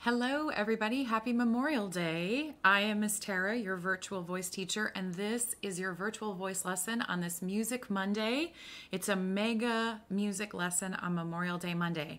Hello, everybody. Happy Memorial Day. I am Miss Tara, your virtual voice teacher, and this is your virtual voice lesson on this Music Monday. It's a mega music lesson on Memorial Day Monday.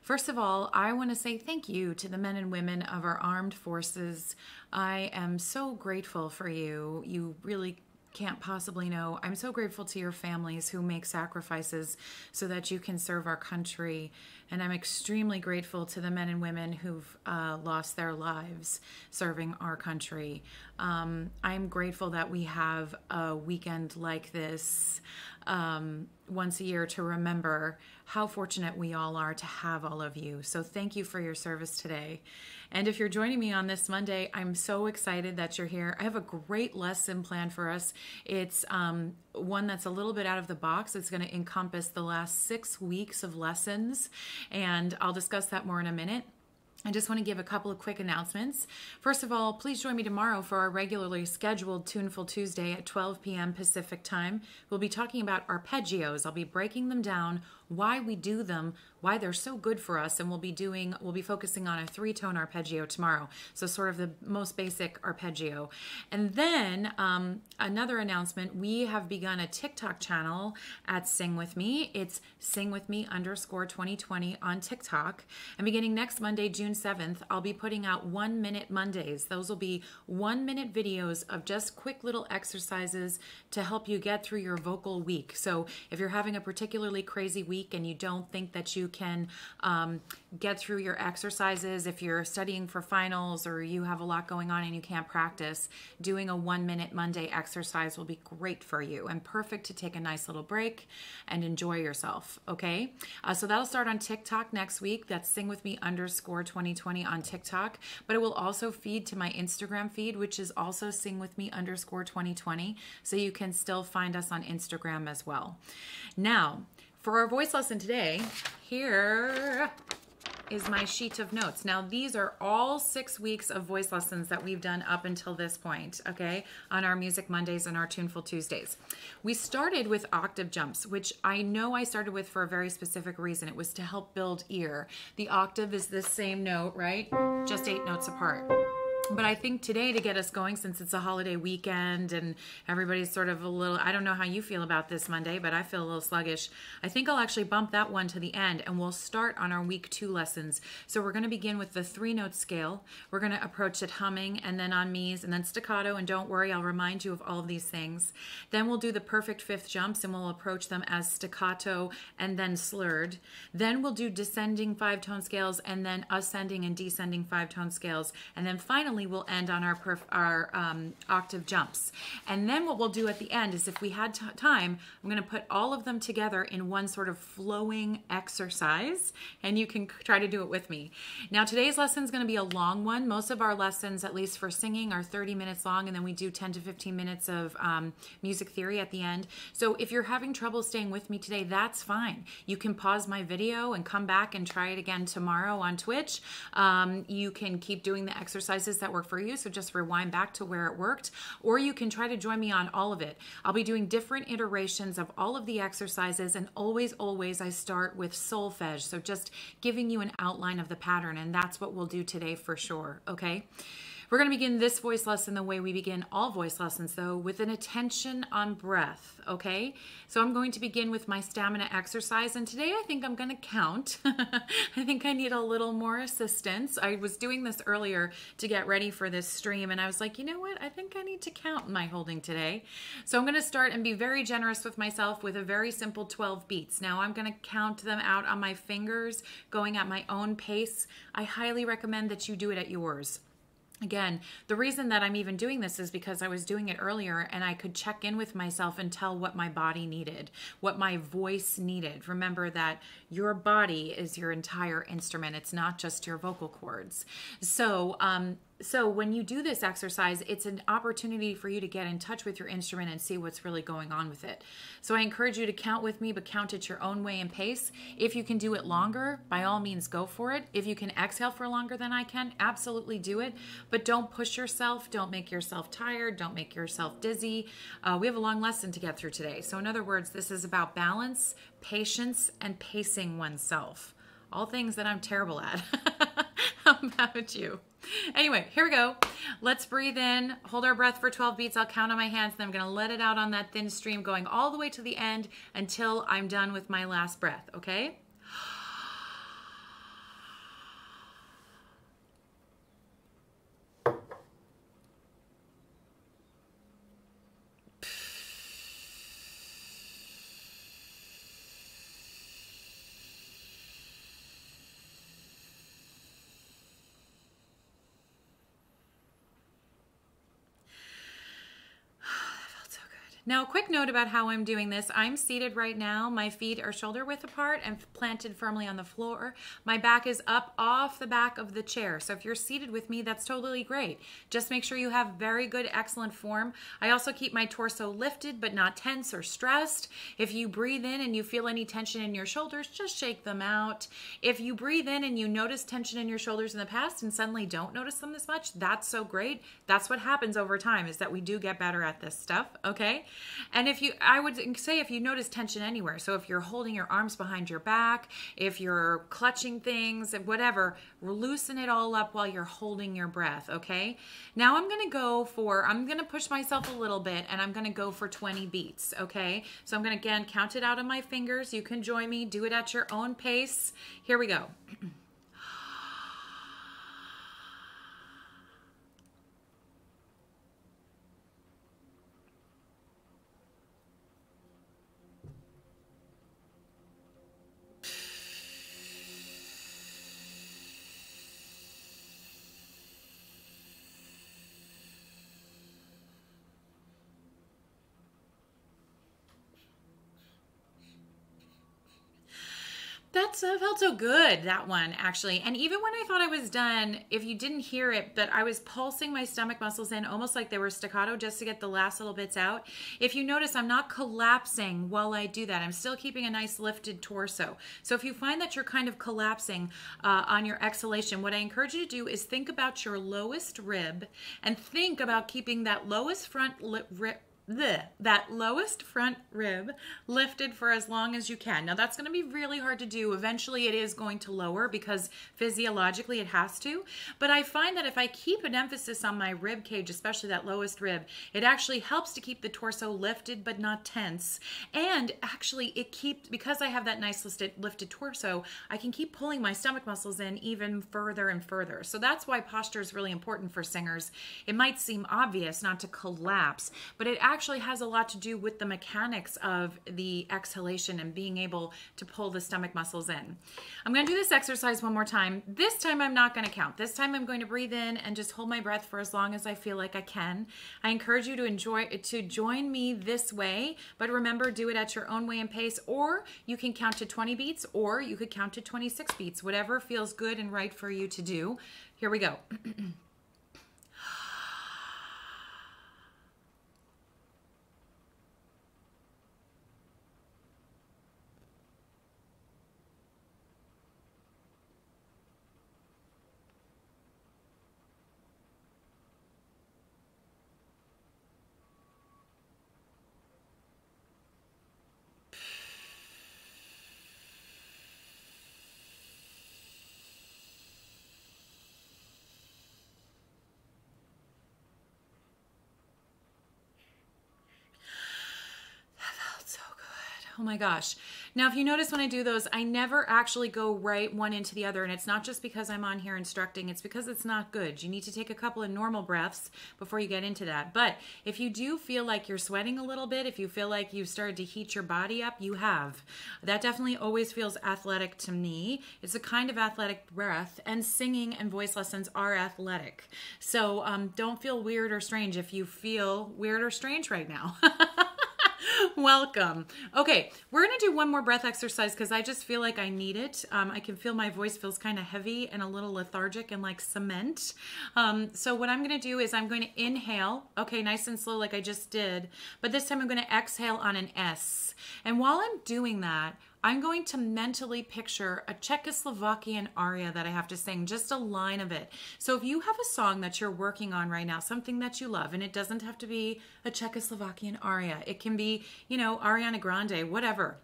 First of all, I want to say thank you to the men and women of our armed forces. I am so grateful for you. You really can't possibly know. I'm so grateful to your families who make sacrifices so that you can serve our country. And I'm extremely grateful to the men and women who've lost their lives serving our country. I'm grateful that we have a weekend like this once a year to remember how fortunate we all are to have all of you. So thank you for your service today. And if you're joining me on this Monday, I'm so excited that you're here. I have a great lesson planned for us. It's one that's a little bit out of the box. It's going to encompass the last 6 weeks of lessons, and I'll discuss that more in a minute. I just want to give a couple of quick announcements. First of all, please join me tomorrow for our regularly scheduled Tuneful Tuesday at 12 p.m. Pacific time. We'll be talking about arpeggios. I'll be breaking them down, why we do them, why they're so good for us, and we'll be focusing on a 3-tone arpeggio tomorrow. So sort of the most basic arpeggio. And then another announcement, we have begun a TikTok channel at Sing With Me. It's singwithme_2020 on TikTok. And beginning next Monday, June 7th, I'll be putting out 1-minute Mondays. Those will be 1-minute videos of just quick little exercises to help you get through your vocal week. So if you're having a particularly crazy week and you don't think that you can get through your exercises, if you're studying for finals or you have a lot going on and you can't practice, doing a 1-minute Monday exercise will be great for you and perfect to take a nice little break and enjoy yourself, okay? So that'll start on TikTok next week. That's singwithme_2020 on TikTok, but it will also feed to my Instagram feed, which is also singwithme_2020, so you can still find us on Instagram as well. Now, for our voice lesson today, here is my sheet of notes. Now, these are all 6 weeks of voice lessons that we've done up until this point, okay, on our Music Mondays and our Tuneful Tuesdays. We started with Octave Jumps, which I know I started with for a very specific reason. It was to help build ear. The octave is this same note, right? Just 8 notes apart. But I think today, to get us going, since it's a holiday weekend and everybody's sort of a little, I don't know how you feel about this Monday, but I feel a little sluggish. I think I'll actually bump that one to the end and we'll start on our week 2 lessons. So we're going to begin with the 3-note scale. We're going to approach it humming and then on me's and then staccato. And don't worry, I'll remind you of all of these things. Then we'll do the perfect 5th jumps and we'll approach them as staccato and then slurred. Then we'll do descending 5-tone scales and then ascending and descending 5-tone scales. And then finally, we'll end on our octave jumps. And then what we'll do at the end is, if we had time, I'm going to put all of them together in one sort of flowing exercise, and you can try to do it with me. Now, today's lesson is going to be a long one. Most of our lessons, at least for singing, are 30 minutes long, and then we do 10 to 15 minutes of music theory at the end. So if you're having trouble staying with me today, that's fine. You can pause my video and come back and try it again tomorrow on Twitch. You can keep doing the exercises that work for you, so just rewind back to where it worked, or you can try to join me on all of it. I'll be doing different iterations of all of the exercises, and always I start with solfege, so just giving you an outline of the pattern, and that's what we'll do today for sure, okay? We're going to begin this voice lesson the way we begin all voice lessons, though, with an attention on breath, okay? So I'm going to begin with my stamina exercise, and today I think I'm going to count. I think I need a little more assistance. I was doing this earlier to get ready for this stream, and I was like, you know what? I think I need to count my holding today. So I'm going to start and be very generous with myself with a very simple 12 beats. Now I'm going to count them out on my fingers, going at my own pace. I highly recommend that you do it at yours. Again, the reason that I'm even doing this is because I was doing it earlier and I could check in with myself and tell what my body needed, what my voice needed. Remember that your body is your entire instrument. It's not just your vocal cords. So when you do this exercise, it's an opportunity for you to get in touch with your instrument and see what's really going on with it. So I encourage you to count with me, but count at your own way and pace. If you can do it longer, by all means, go for it. If you can exhale for longer than I can, absolutely do it. But don't push yourself. Don't make yourself tired. Don't make yourself dizzy. We have a long lesson to get through today. So in other words, this is about balance, patience, and pacing oneself. All things that I'm terrible at. How about you? Anyway, here we go. Let's breathe in, hold our breath for 12 beats. I'll count on my hands, then I'm going to let it out on that thin stream going all the way to the end until I'm done with my last breath, okay? Now, a quick note about how I'm doing this. I'm seated right now. My feet are shoulder width apart and planted firmly on the floor. My back is up off the back of the chair. So if you're seated with me, that's totally great. Just make sure you have very good, excellent form. I also keep my torso lifted, but not tense or stressed. If you breathe in and you feel any tension in your shoulders, just shake them out. If you breathe in and you notice tension in your shoulders in the past and suddenly don't notice them as much, that's so great. That's what happens over time, is that we do get better at this stuff, okay? And I would say if you notice tension anywhere, so if you're holding your arms behind your back, if you're clutching things, whatever, loosen it all up while you're holding your breath, okay? Now I'm going to push myself a little bit, and I'm going to go for 20 beats, okay? So I'm going to, again, count it out on my fingers. You can join me. Do it at your own pace. Here we go. That felt so good, that one, actually. And even when I thought I was done, if you didn't hear it, but I was pulsing my stomach muscles in almost like they were staccato just to get the last little bits out. If you notice, I'm not collapsing while I do that. I'm still keeping a nice lifted torso. So if you find that you're kind of collapsing on your exhalation, what I encourage you to do is think about your lowest rib and think about keeping that lowest lowest front rib lifted for as long as you can. Now that's going to be really hard to do. Eventually it is going to lower because physiologically it has to. But I find that if I keep an emphasis on my rib cage, especially that lowest rib, it actually helps to keep the torso lifted but not tense. And actually because I have that nice lifted torso, I can keep pulling my stomach muscles in even further and further. So that's why posture is really important for singers. It might seem obvious not to collapse, but it actually has a lot to do with the mechanics of the exhalation and being able to pull the stomach muscles in. I'm going to do this exercise one more time. This time I'm not going to count. This time I'm going to breathe in and just hold my breath for as long as I feel like I can. I encourage you to join me this way, but remember, do it at your own way and pace, or you can count to 20 beats, or you could count to 26 beats, whatever feels good and right for you to do. Here we go. Oh my gosh. Now, if you notice when I do those, I never actually go right one into the other. And it's not just because I'm on here instructing. It's because it's not good. You need to take a couple of normal breaths before you get into that. But if you do feel like you're sweating a little bit, if you feel like you've started to heat your body up, you have. That definitely always feels athletic to me. It's a kind of athletic breath, and singing and voice lessons are athletic. So don't feel weird or strange if you feel weird or strange right now. Welcome. Okay, we're going to do one more breath exercise because I just feel like I need it. I can feel my voice feels kind of heavy and a little lethargic and like cement. So what I'm going to do is I'm going to inhale, okay, nice and slow like I just did, but this time I'm going to exhale on an S. And while I'm doing that, I'm going to mentally picture a Czechoslovakian aria that I have to sing, just a line of it. So if you have a song that you're working on right now, something that you love, and it doesn't have to be a Czechoslovakian aria. It can be, you know, Ariana Grande, whatever.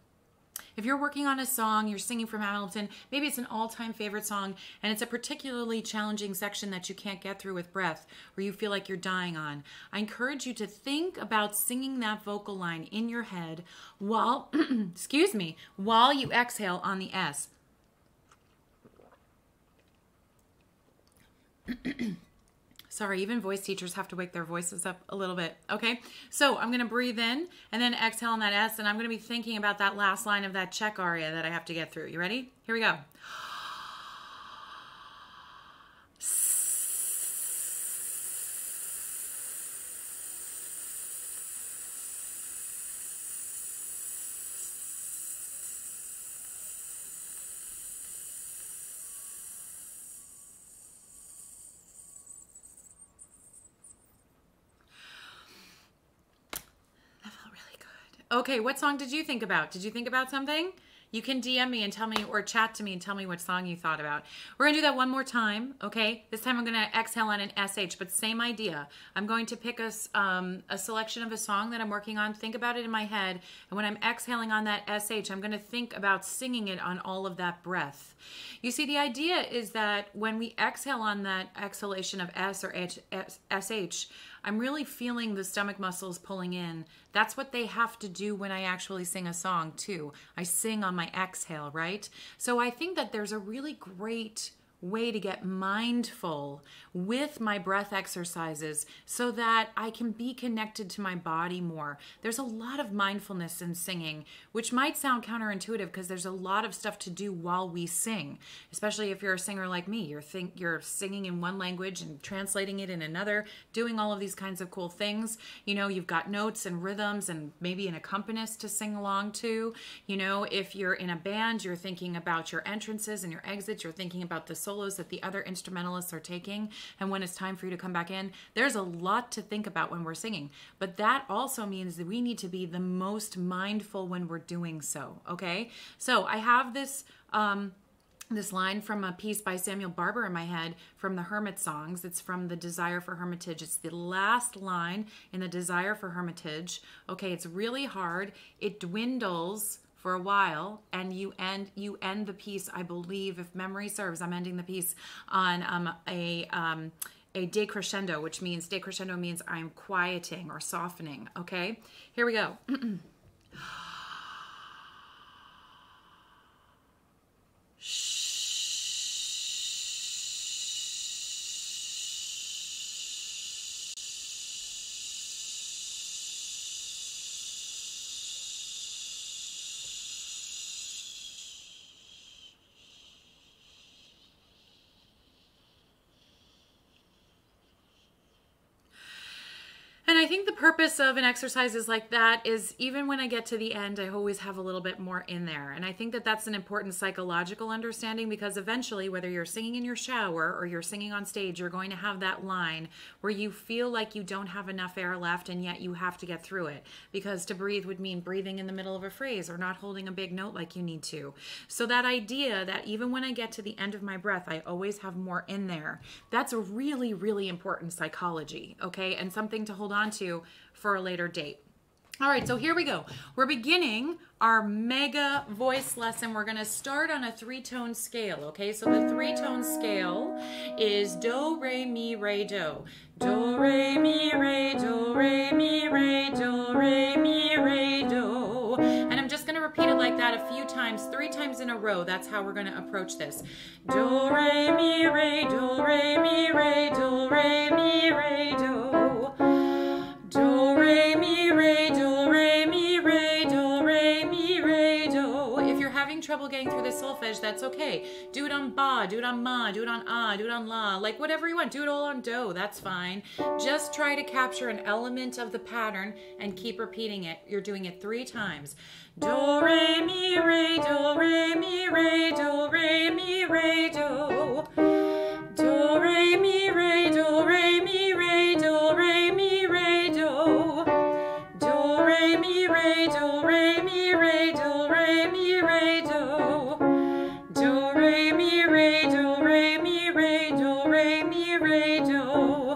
If you're working on a song, you're singing from Hamilton, maybe it's an all-time favorite song, and it's a particularly challenging section that you can't get through with breath, or you feel like you're dying on. I encourage you to think about singing that vocal line in your head while, excuse me, while you exhale on the S. Sorry, even voice teachers have to wake their voices up a little bit. Okay, so I'm going to breathe in and then exhale on that S, and I'm going to be thinking about that last line of that check aria that I have to get through. You ready? Here we go. Okay, what song did you think about? Did you think about something? You can DM me and tell me, or chat to me and tell me what song you thought about. We're going to do that one more time, okay? This time I'm going to exhale on an SH, but same idea. I'm going to pick a selection of a song that I'm working on, think about it in my head, and when I'm exhaling on that SH, I'm going to think about singing it on all of that breath. You see, the idea is that when we exhale on that exhalation of S or SH, I'm really feeling the stomach muscles pulling in. That's what they have to do when I actually sing a song too. I sing on my exhale, right? So I think that there's a really great way to get mindful with my breath exercises so that I can be connected to my body more. There's a lot of mindfulness in singing, which might sound counterintuitive because there's a lot of stuff to do while we sing, especially if you're a singer like me. You're singing in one language and translating it in another, doing all of these kinds of cool things. You know, you've got notes and rhythms and maybe an accompanist to sing along to. You know, if you're in a band, you're thinking about your entrances and your exits. You're thinking about the solos that the other instrumentalists are taking, and when it's time for you to come back in. There's a lot to think about when we're singing, but that also means that we need to be the most mindful when we're doing so, okay? So I have this this line from a piece by Samuel Barber in my head from the Hermit Songs. It's from The Desire for Hermitage. It's the last line in The Desire for Hermitage. Okay, it's really hard. It dwindles for a while, and you end the piece, I believe, if memory serves, I'm ending the piece on a decrescendo, which means decrescendo means I'm quieting or softening. Okay, here we go. And I think the purpose of an exercise is like that is even when I get to the end, I always have a little bit more in there. And I think that that's an important psychological understanding, because eventually, whether you're singing in your shower or you're singing on stage, you're going to have that line where you feel like you don't have enough air left, and yet you have to get through it, because to breathe would mean breathing in the middle of a phrase or not holding a big note like you need to. So that idea that even when I get to the end of my breath, I always have more in there, that's a really, really important psychology, okay? And something to hold on to for a later date. All right, so here we go. We're beginning our mega voice lesson. We're going to start on a 3-tone scale, okay? So the 3-tone scale is do, re, mi, re, do. Do, re, mi, re, do, re, mi, re, do, re, mi, re, do. And I'm just going to repeat it like that a few times, 3 times in a row. That's how we're going to approach this. Do, re, mi, re, do, re, mi, re, do, re, mi, re, do. Do, re, mi, re, do, re, mi, re, do, re, mi, re, do. If you're having trouble getting through the solfege, that's okay. Do it on ba, do it on ma, do it on ah, do it on la, like whatever you want. Do it all on do, that's fine. Just try to capture an element of the pattern and keep repeating it. You're doing it 3 times. Do, re, mi, re, do, re, mi, re, do, re, mi, re, do. Do, re, mi, re, do, re, mi, re, do, re, mi, re, do. Do, re, mi, re, do, re, mi, re, do, re, mi, re, do. Do, re, mi, re, do, re, mi, re, do, re, mi, re, do.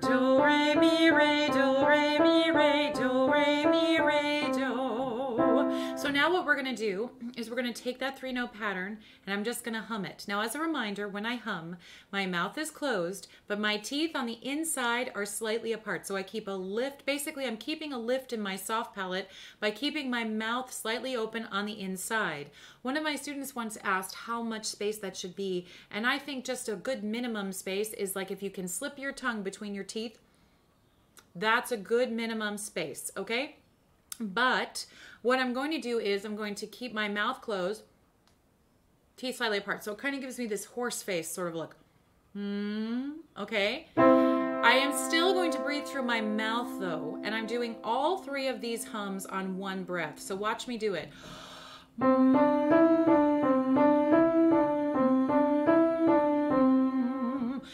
Do, re, mi, re, do, re, mi, re, do, re, mi, re, do. So now what we're going to to do is we're going to take that 3-note pattern and I'm just going to hum it. Now, as a reminder, when I hum, my mouth is closed, but my teeth on the inside are slightly apart. So I keep a lift. Basically, I'm keeping a lift in my soft palate by keeping my mouth slightly open on the inside. One of my students once asked how much space that should be, and I think just a good minimum space is like if you can slip your tongue between your teeth, that's a good minimum space, okay? But what I'm going to do is I'm going to keep my mouth closed, teeth slightly apart. So it kind of gives me this horse face sort of look. Okay. I am still going to breathe through my mouth though, and I'm doing all 3 of these hums on one breath. So watch me do it.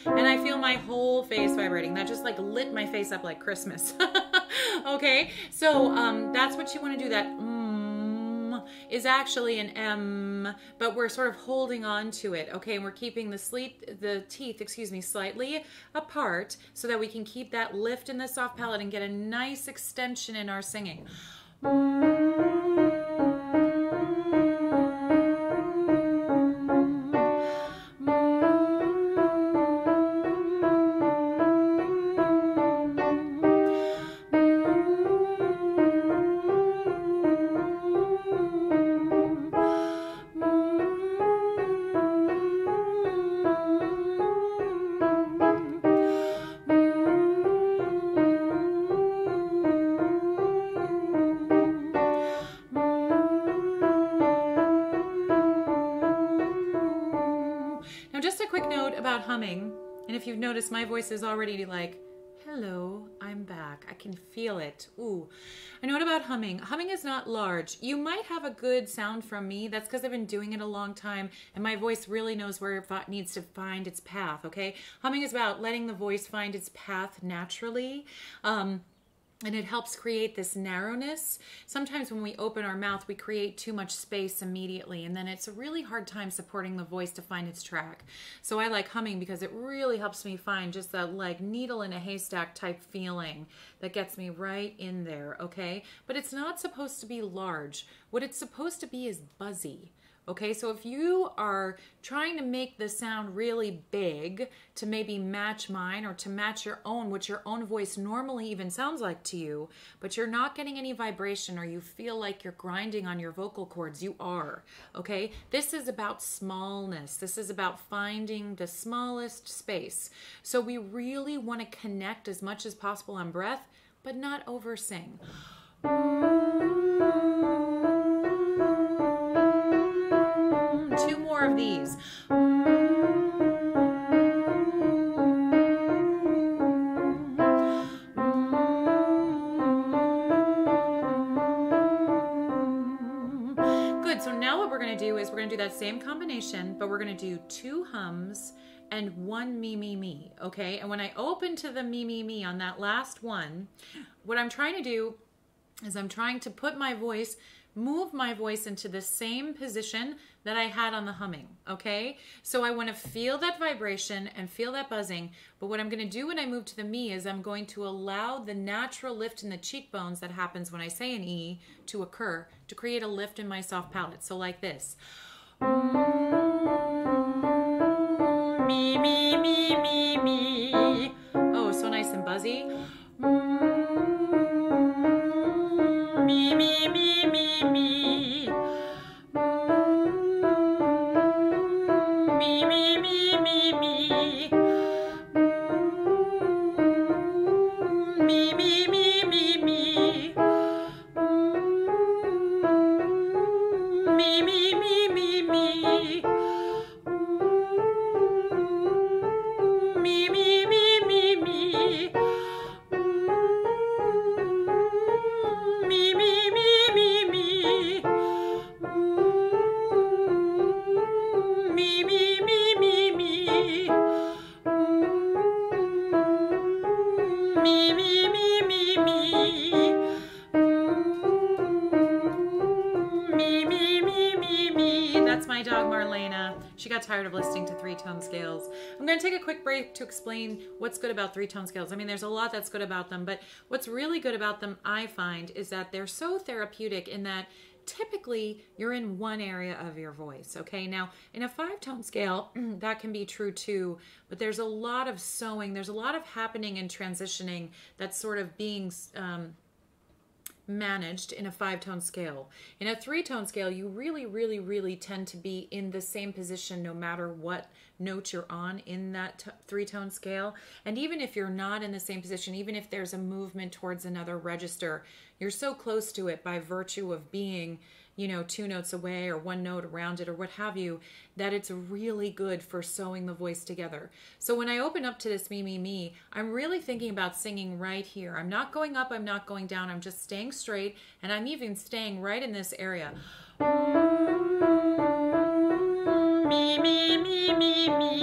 And I feel my whole face vibrating. That just like lit my face up like Christmas. Okay, so that's what you want to do. That is actually an M, but we're sort of holding on to it. Okay, and we're keeping the teeth, slightly apart so that we can keep that lift in the soft palate and get a nice extension in our singing. About humming, and if you've noticed, my voice is already like, hello, I'm back. I can feel it. Ooh. A note about humming. Humming is not large. You might have a good sound from me. That's because I've been doing it a long time, and my voice really knows where it needs to find its path, okay? Humming is about letting the voice find its path naturally. And it helps create this narrowness. Sometimes when we open our mouth, we create too much space immediately, and then it's a really hard time supporting the voice to find its track. So I like humming because it really helps me find just that like needle in a haystack type feeling that gets me right in there, okay? But it's not supposed to be large. What it's supposed to be is buzzy. Okay, so if you are trying to make the sound really big to maybe match mine or to match your own, what your own voice normally even sounds like to you, but you're not getting any vibration or you feel like you're grinding on your vocal cords, you are, okay? This is about smallness. This is about finding the smallest space. So we really want to connect as much as possible on breath, but not over sing. 2 more of these. Good, so now what we're going to do is we're going to do that same combination, but we're going to do 2 hums and 1 me, me, me, okay? And when I open to the me, me, me on that last one, what I'm trying to do is I'm trying to put my voice, move my voice into the same position that I had on the humming, okay? So I want to feel that vibration and feel that buzzing, but what I'm going to do when I move to the me is I'm going to allow the natural lift in the cheekbones that happens when I say an E to occur, to create a lift in my soft palate. So like this. Me, me, me, me, me. Oh, so nice and buzzy. Me, me, me, me, me. Me, me, me, me, me. Me, me, me, me, me. Me, me, me, me, me. Me, me, me, me, me. Me, me, me, me, me. Me, me, me, me, me. Me, me, me, me, me. Me, me, me, me, me. That's my dog Marlena. She got tired of listening to 3-tone scales. I'm going to take a quick break to explain what's good about 3-tone scales. I mean, there's a lot that's good about them, but what's really good about them, I find, is that they're so therapeutic in that typically you're in one area of your voice, okay? Now, in a 5-tone scale, that can be true too, but there's a lot of sewing, there's a lot of happening and transitioning that's sort of being managed in a 5-tone scale. In a 3-tone scale, you really tend to be in the same position no matter what note you're on in that 3-tone scale. And even if you're not in the same position, even if there's a movement towards another register, you're so close to it by virtue of being, you know, 2 notes away or 1 note around it or what have you, that it's really good for sewing the voice together. So when I open up to this me, me, me, I'm really thinking about singing right here. I'm not going up, I'm not going down, I'm just staying straight, and I'm even staying right in this area. Me, me, me, me, me.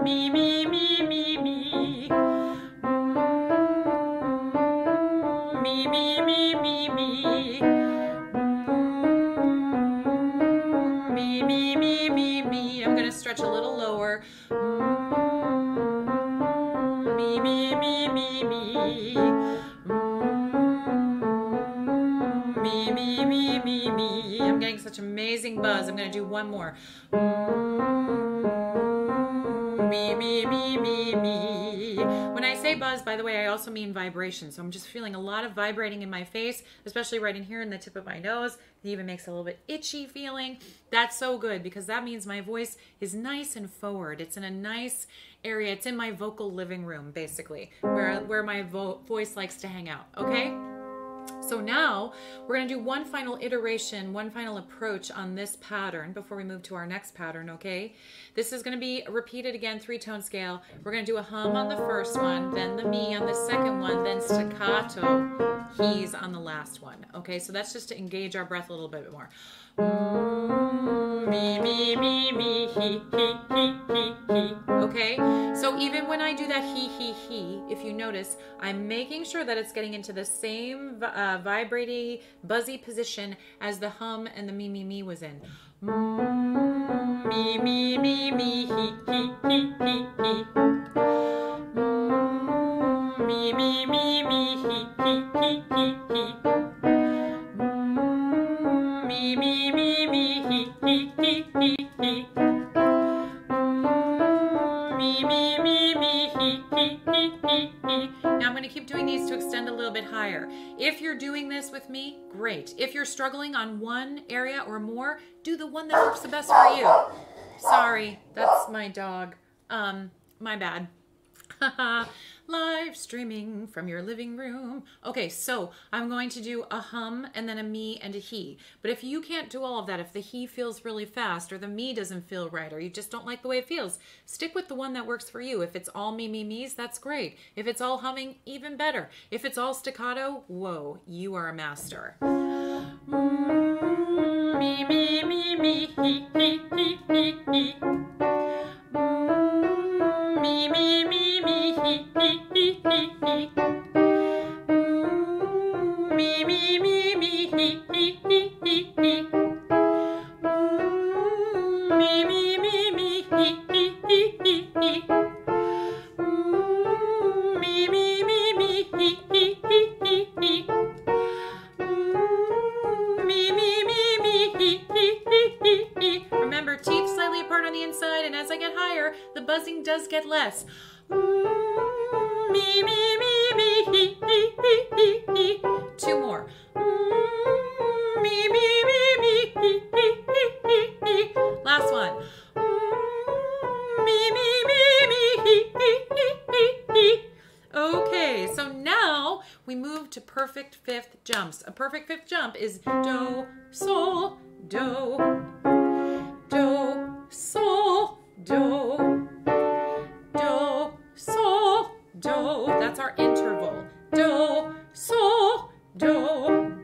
Me, me, me, me, me. Me, me, me, me, me. Me, me, me, me, me. I'm going to stretch a little lower. Me, me, me, me, me. Me, me, me, me, me. I'm getting such amazing buzz. I'm going to do one more. Me, me, me, me, me. When I say buzz, by the way, I also mean vibration. So I'm just feeling a lot of vibrating in my face, especially right in here in the tip of my nose. It even makes a little bit itchy feeling. That's so good because that means my voice is nice and forward. It's in a nice area. It's in my vocal living room, basically, where my voice likes to hang out, okay? So now we're going to do one final iteration, one final approach on this pattern before we move to our next pattern, okay? This is going to be repeated again, 3-tone scale. We're going to do a hum on the first one, then the me on the second one, then staccato he's on the last one, okay? So that's just to engage our breath a little bit more. Me, me, me, me, he, he. Okay? So even when I do that he, if you notice, I'm making sure that it's getting into the same vibrating, buzzy position as the hum and the me was in. Me, me, me, me, he. Me, me, me, me, he. Me, me, me, me, he. Me, me, me, me, he. Now I'm going to keep doing these to extend a little bit higher. If you're doing this with me, great. If you're struggling on one area or more, do the one that works the best for you. Sorry, that's my dog. My bad. Live streaming from your living room. Okay, so I'm going to do a hum and then a me and a he. But if you can't do all of that, if the he feels really fast or the me doesn't feel right or you just don't like the way it feels, stick with the one that works for you. If it's all me's, that's great. If it's all humming, even better. If it's all staccato, whoa, you are a master. Me, me, me, me, he. Me, me, me, me, he. Me, me, me, me, he. Me, me, me, me, he. Me, me, me, me, he. Me, me, me, me, he. Remember, teeth slightly apart on the inside, and as I get higher, the buzzing does get less. Me, me, me, me, he. 2 more. Me, me, me, me, he. Last one. Me, me, me, me, he. Okay, so now we move to perfect 5th jumps. A perfect 5th jump is do, sol, do, do, sol, do, do, sol, do. That's our interval. Do, sol, do,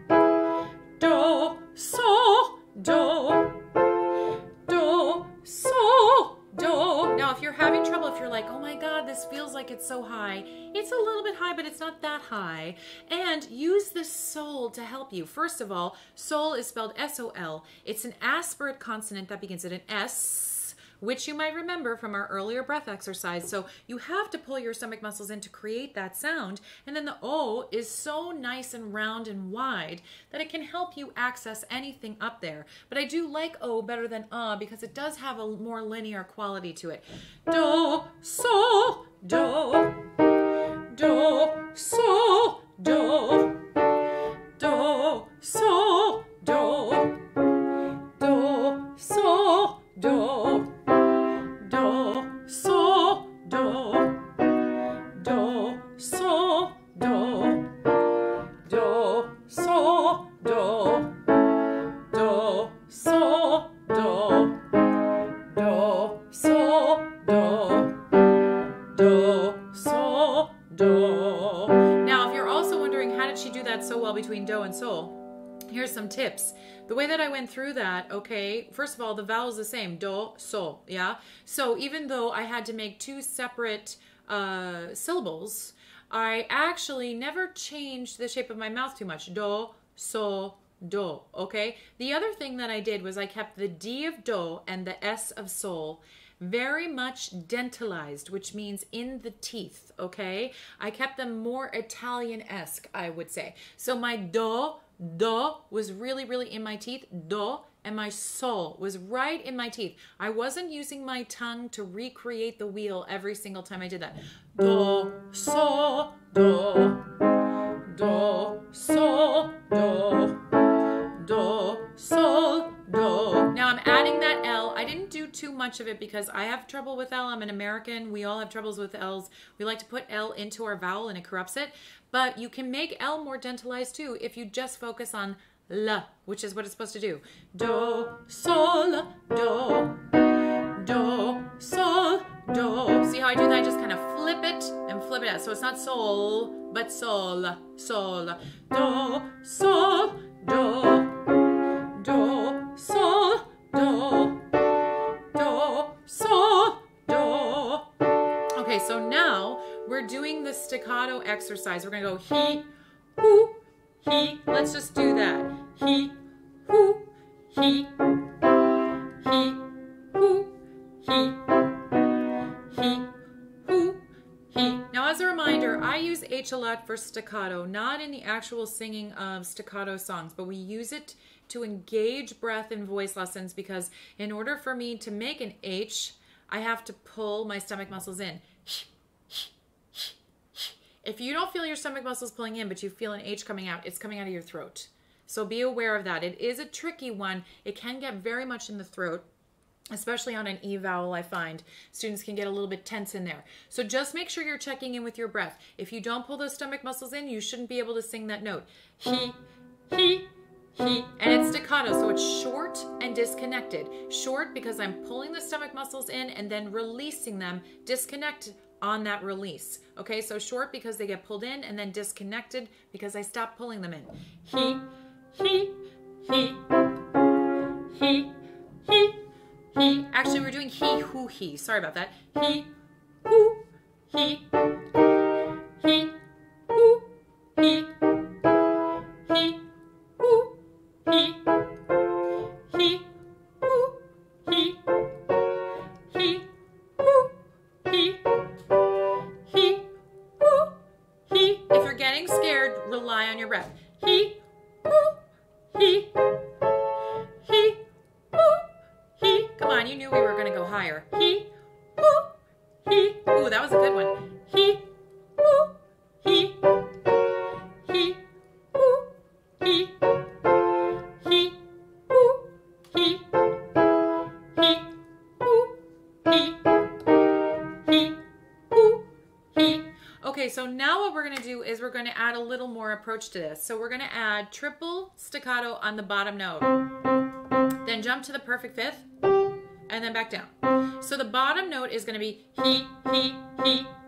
do, sol, do, do, sol, do. Now, if you're having trouble, if you're like, oh my God, this feels like it's so high, it's a little bit high, but it's not that high. And use the sol to help you. First of all, sol is spelled S-O-L. It's an aspirate consonant that begins at an S which you might remember from our earlier breath exercise. So you have to pull your stomach muscles in to create that sound. And then the O is so nice and round and wide that it can help you access anything up there. But I do like O better than because it does have a more linear quality to it. Do, so, do, do, so, do, do, so, do, do, so, do, do, so, do, do, so, do, do, so, do, do, so, do, do, so, do, do, so, do. Now, if you're also wondering how did she do that so well between do and sol, here's some tips. The way that I went through that, okay, first of all, the vowel is the same, do, sol, yeah? So even though I had to make two separate syllables, I actually never changed the shape of my mouth too much. Do, sol, do, okay? The other thing that I did was I kept the D of do and the S of sol very much dentalized, which means in the teeth, okay? I kept them more Italian-esque, I would say. So my do was really, really in my teeth, do, and my sol was right in my teeth. I wasn't using my tongue to recreate the wheel every single time I did that. Do, sol, do, do, sol, do, do, sol, do. Now I'm adding that L. I didn't do too much of it because I have trouble with L. I'm an American. We all have troubles with L's. We like to put L into our vowel and it corrupts it. But you can make L more dentalized too if you just focus on L, which is what it's supposed to do. Do, sol, do, do, sol, do. See how I do that? I just kind of flip it and flip it out. So it's not sol, but sol, sol. Do, sol, do, do, sol, do, do, sol, do. Okay, so now we're doing the staccato exercise. We're gonna go he, hoo, he. Let's just do that. He, hoo, he, hoo, he, hoo, he. Now, as a reminder, I use H a lot for staccato, not in the actual singing of staccato songs, but we use it to engage breath in voice lessons because in order for me to make an H, I have to pull my stomach muscles in. If you don't feel your stomach muscles pulling in, but you feel an H coming out, it's coming out of your throat. So be aware of that. It is a tricky one. It can get very much in the throat, especially on an E vowel, I find. Students can get a little bit tense in there. So just make sure you're checking in with your breath. If you don't pull those stomach muscles in, you shouldn't be able to sing that note. He, he, he. And it's staccato, so it's short and disconnected. Short because I'm pulling the stomach muscles in and then releasing them, disconnected on that release. Okay, so short because they get pulled in and then disconnected because I stop pulling them in. He, he, he, he, he, he. Actually, we're doing he, who, he. Sorry about that. He, who, he, he, who, he, he, who, he, he, who, he, he, who, he, he, who, he. If you're getting scared, rely on your breath. He, who, he, he, who, he. Come on, you knew we were going to go higher. He, who, he. Ooh, that was a good one. He, who, he, he, who, he, he, who, he, he, who, he, he, who, he. Okay, so now what we're going to do is we're going to add a little more approach to this. So we're going to add triple staccato on the bottom note. Then jump to the perfect fifth, and then back down. So the bottom note is going to be he,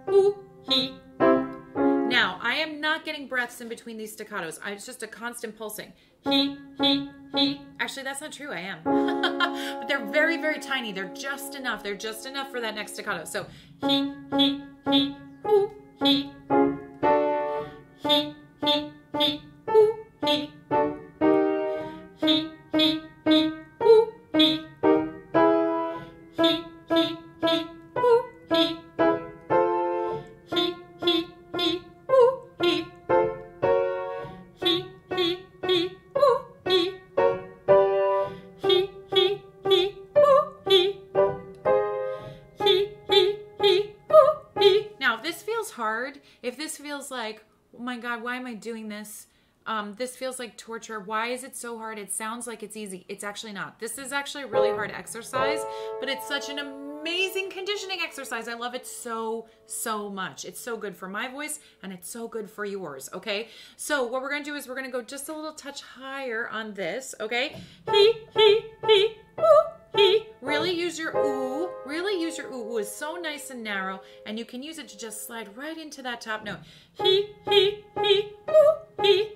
who, he. Now, I am not getting breaths in between these staccatos. It's just a constant pulsing. He. Actually, that's not true. I am. But they're very, very tiny. They're just enough. They're just enough for that next staccato. So he, who, he. He, who, he. He, who, he. He, hard, if this feels like, oh my God, why am I doing this? This feels like torture. Why is it so hard? It sounds like it's easy. It's actually not. This is actually a really hard exercise, but it's such an amazing conditioning exercise. I love it so, so much. It's so good for my voice and it's so good for yours, okay? So what we're going to do is we're going to go just a little touch higher on this, okay? He, ooh, he. Really use your ooh. Really use your ooh. Ooh is so nice and narrow, and you can use it to just slide right into that top note. He, ooh, he.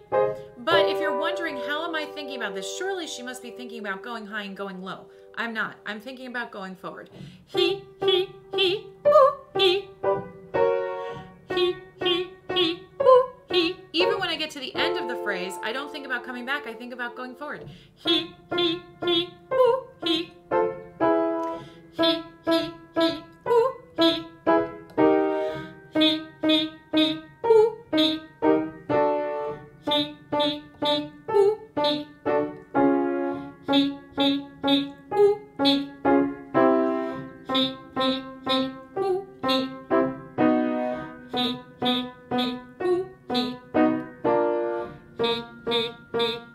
But if you're wondering, how am I thinking about this? Surely she must be thinking about going high and going low. I'm not. I'm thinking about going forward. He, ooh, he. He, ooh, he. Even when I get to the end of the phrase, I don't think about coming back. I think about going forward. He, ooh, he. He, ooh, he. He, ooh, he. He, ooh, he. Ooh, he. He, ooh, he. Ooh, he. Ooh, he.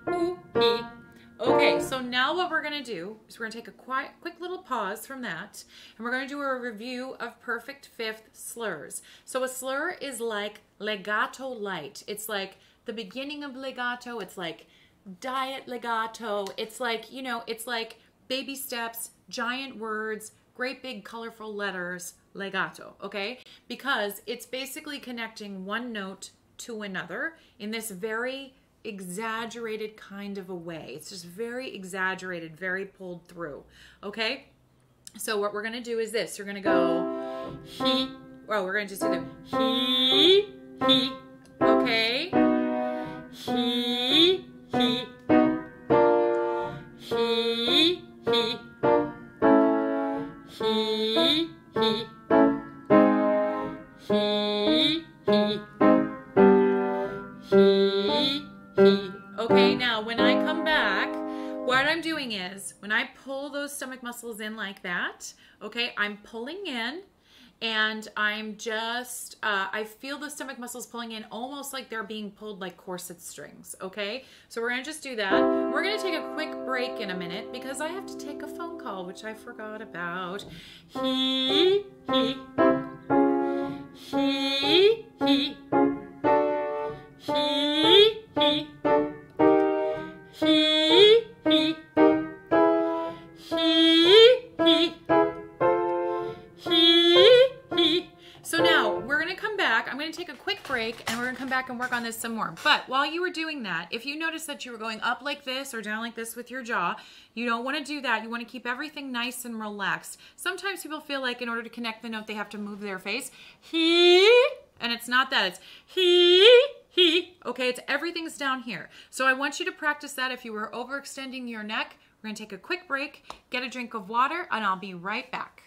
Ooh, he. Okay, so now what we're going to do is we're going to take a quick little pause from that, and we're going to do a review of perfect fifth slurs. So a slur is like legato light. It's like the beginning of legato. It's like diet legato. It's like, you know, it's like baby steps, giant words, great big colorful letters, legato, okay? Because it's basically connecting one note to another in this very exaggerated kind of a way. It's just very exaggerated, very pulled through, okay? So what we're going to do is this. You're going to go he, well, we're going to just do the he, okay? He, he, he, Okay, now when I come back, what I'm doing is when I pull those stomach muscles in like that, okay, I'm pulling in and I'm just, I feel the stomach muscles pulling in almost like they're being pulled like corset strings, okay? So we're gonna just do that. We're gonna take a quick break in a minute because I have to take a phone call, which I forgot about. He, he, he, he, he, he. He, he, he. So now we're going to come back. I'm going to take a quick break and we're going to come back and work on this some more. But while you were doing that, if you notice that you were going up like this or down like this with your jaw, you don't want to do that. You want to keep everything nice and relaxed. Sometimes people feel like in order to connect the note, they have to move their face. He, and it's not that. It's he. Okay, it's everything's down here. So I want you to practice that. If you were overextending your neck, we're going to take a quick break, get a drink of water, and I'll be right back.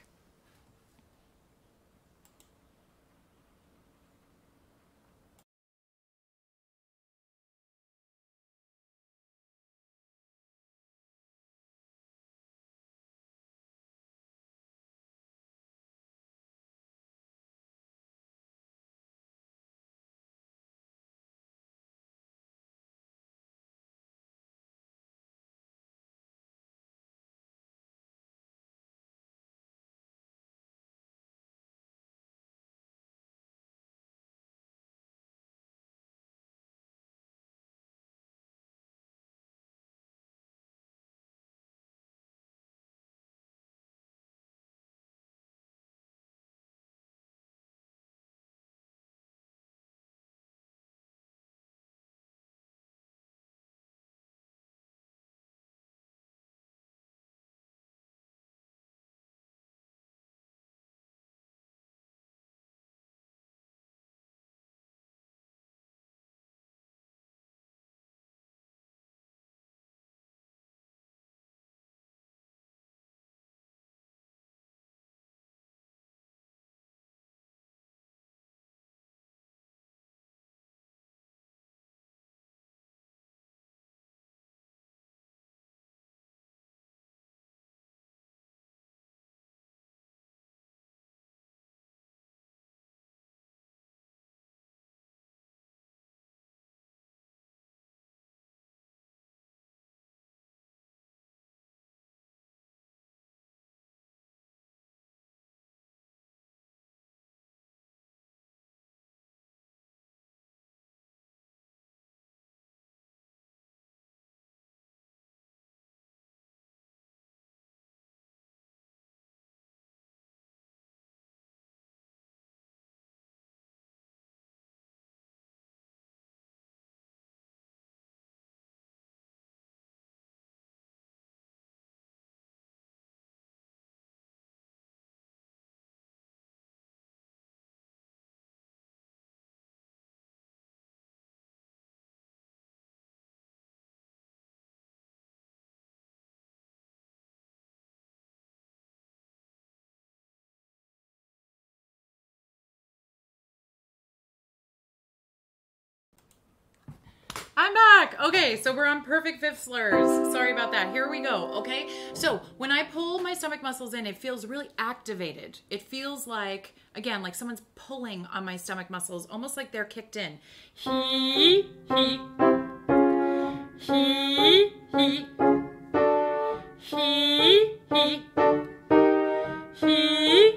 I'm back. Okay, so we're on perfect fifth slurs. Sorry about that. Here we go, okay? So when I pull my stomach muscles in, it feels really activated. It feels like, again, like someone's pulling on my stomach muscles, almost like they're kicked in. He, he, he, he, he, he, he, he.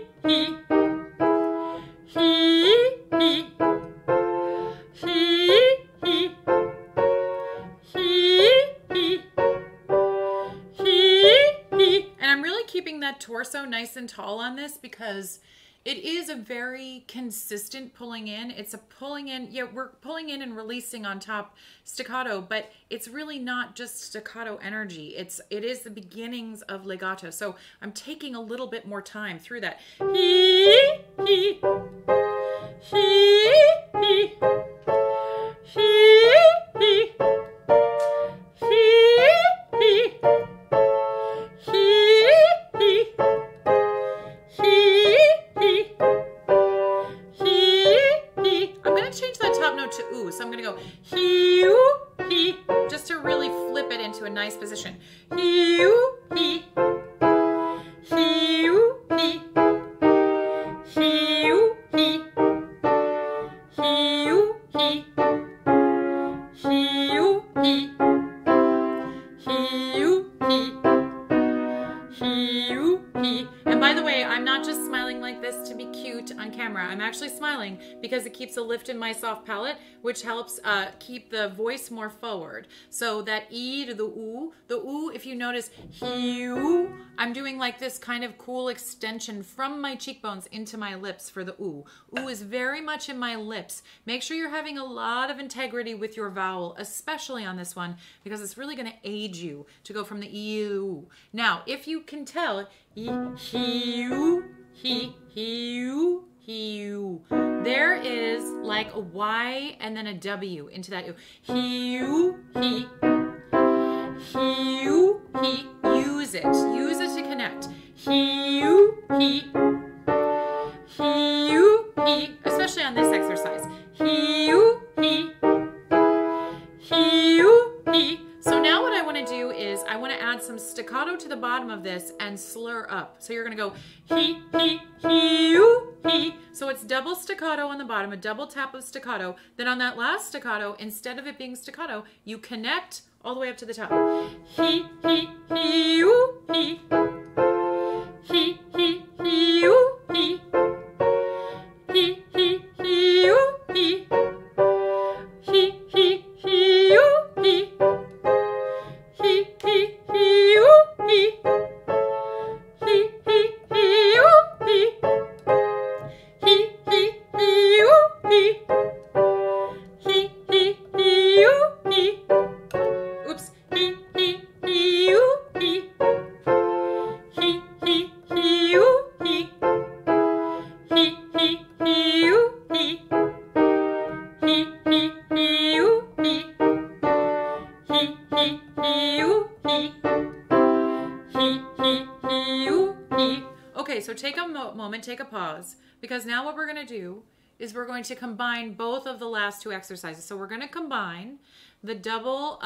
That torso nice and tall on this because it is a very consistent pulling in. It's a pulling in, yeah, we're pulling in and releasing on top staccato, but it's really not just staccato energy. It is the beginnings of legato. So I'm taking a little bit more time through that. He, he, he, he, he, he, he, I'm going to change that top note to ooh, so I'm going to go he, ooh, he, just to really flip it into a nice position. He, ooh, he, he, ooh, he, he, ooh, he, he, ooh, he, he, ooh, he, he, ooh, he. And by the way, I'm not just smiling like this to be cute on camera. I'm actually smiling because it keeps a lift in my soft palate, which helps keep the voice more forward. So that E to the ooh, if you notice, he-oo, I'm doing like this kind of cool extension from my cheekbones into my lips for the ooh. Ooh is very much in my lips. Make sure you're having a lot of integrity with your vowel, especially on this one, because it's really going to aid you to go from the E-oo. Now, if you can tell, he-oo, he-oo, he-oo. There is like a Y and then a W into that ooh. He-oo, he, he-oo, he. Use it. Use it to connect. He-oo, he, he-oo, he. Especially on this exercise. He-oo, he, he-oo, he. So now what I want to do is I want to add some staccato to the bottom of this and slur up. So you're going to go he, he-oo, he. So it's double staccato on the bottom, a double tap of staccato. Then on that last staccato, instead of it being staccato, you connect all the way up to the top. He, he-oo, he. He, he-oo, he. He, he-oo, he. He, he-oo, he. He, he-oo, he. He, he-oo, he. He, he-oo, he. He, he-oo, he. Oops. He, he-oo, he. He, he-oo, he. He, he-oo, he. He, he-oo, he. He, he-oo, he. He, he-oo, he. Okay, so take a moment, take a pause, because now what we're going to do is we're going to combine both of the last two exercises. So we're going to combine the double,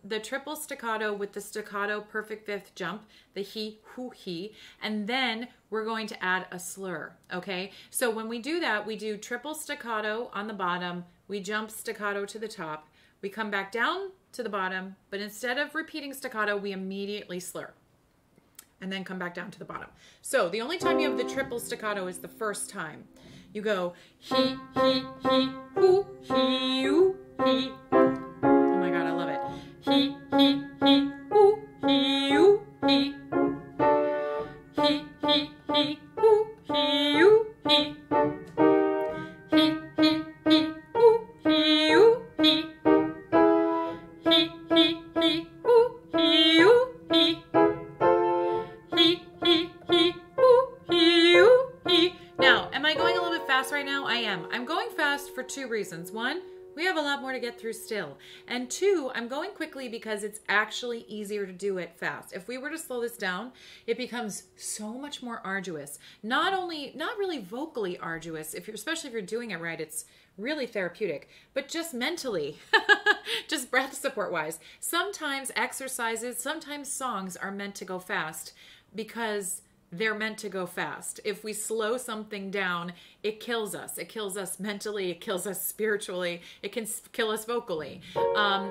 the triple staccato with the staccato perfect fifth jump, the he, hoo, he, and then we're going to add a slur, okay? So when we do that, we do triple staccato on the bottom, we jump staccato to the top, we come back down to the bottom, but instead of repeating staccato, we immediately slur. And then come back down to the bottom. So the only time you have the triple staccato is the first time. You go he, hoo, he, you, he. Oh my God, I love it. He, hoo, he, you, he. He, hoo, he, you, he. He, hoo, he, you, he. He, hoo, he, you, he. Now, am I going a little bit fast right now? I am. I'm going fast for two reasons. One, We have a lot more to get through still. And 2, I'm going quickly because it's actually easier to do it fast. If we were to slow this down, it becomes so much more arduous. Not really vocally arduous, especially if you're doing it right, it's really therapeutic, but just mentally, just breath support wise. Sometimes exercises, sometimes songs are meant to go fast because they're meant to go fast. If we slow something down, it kills us. It kills us mentally. It kills us spiritually. It can kill us vocally.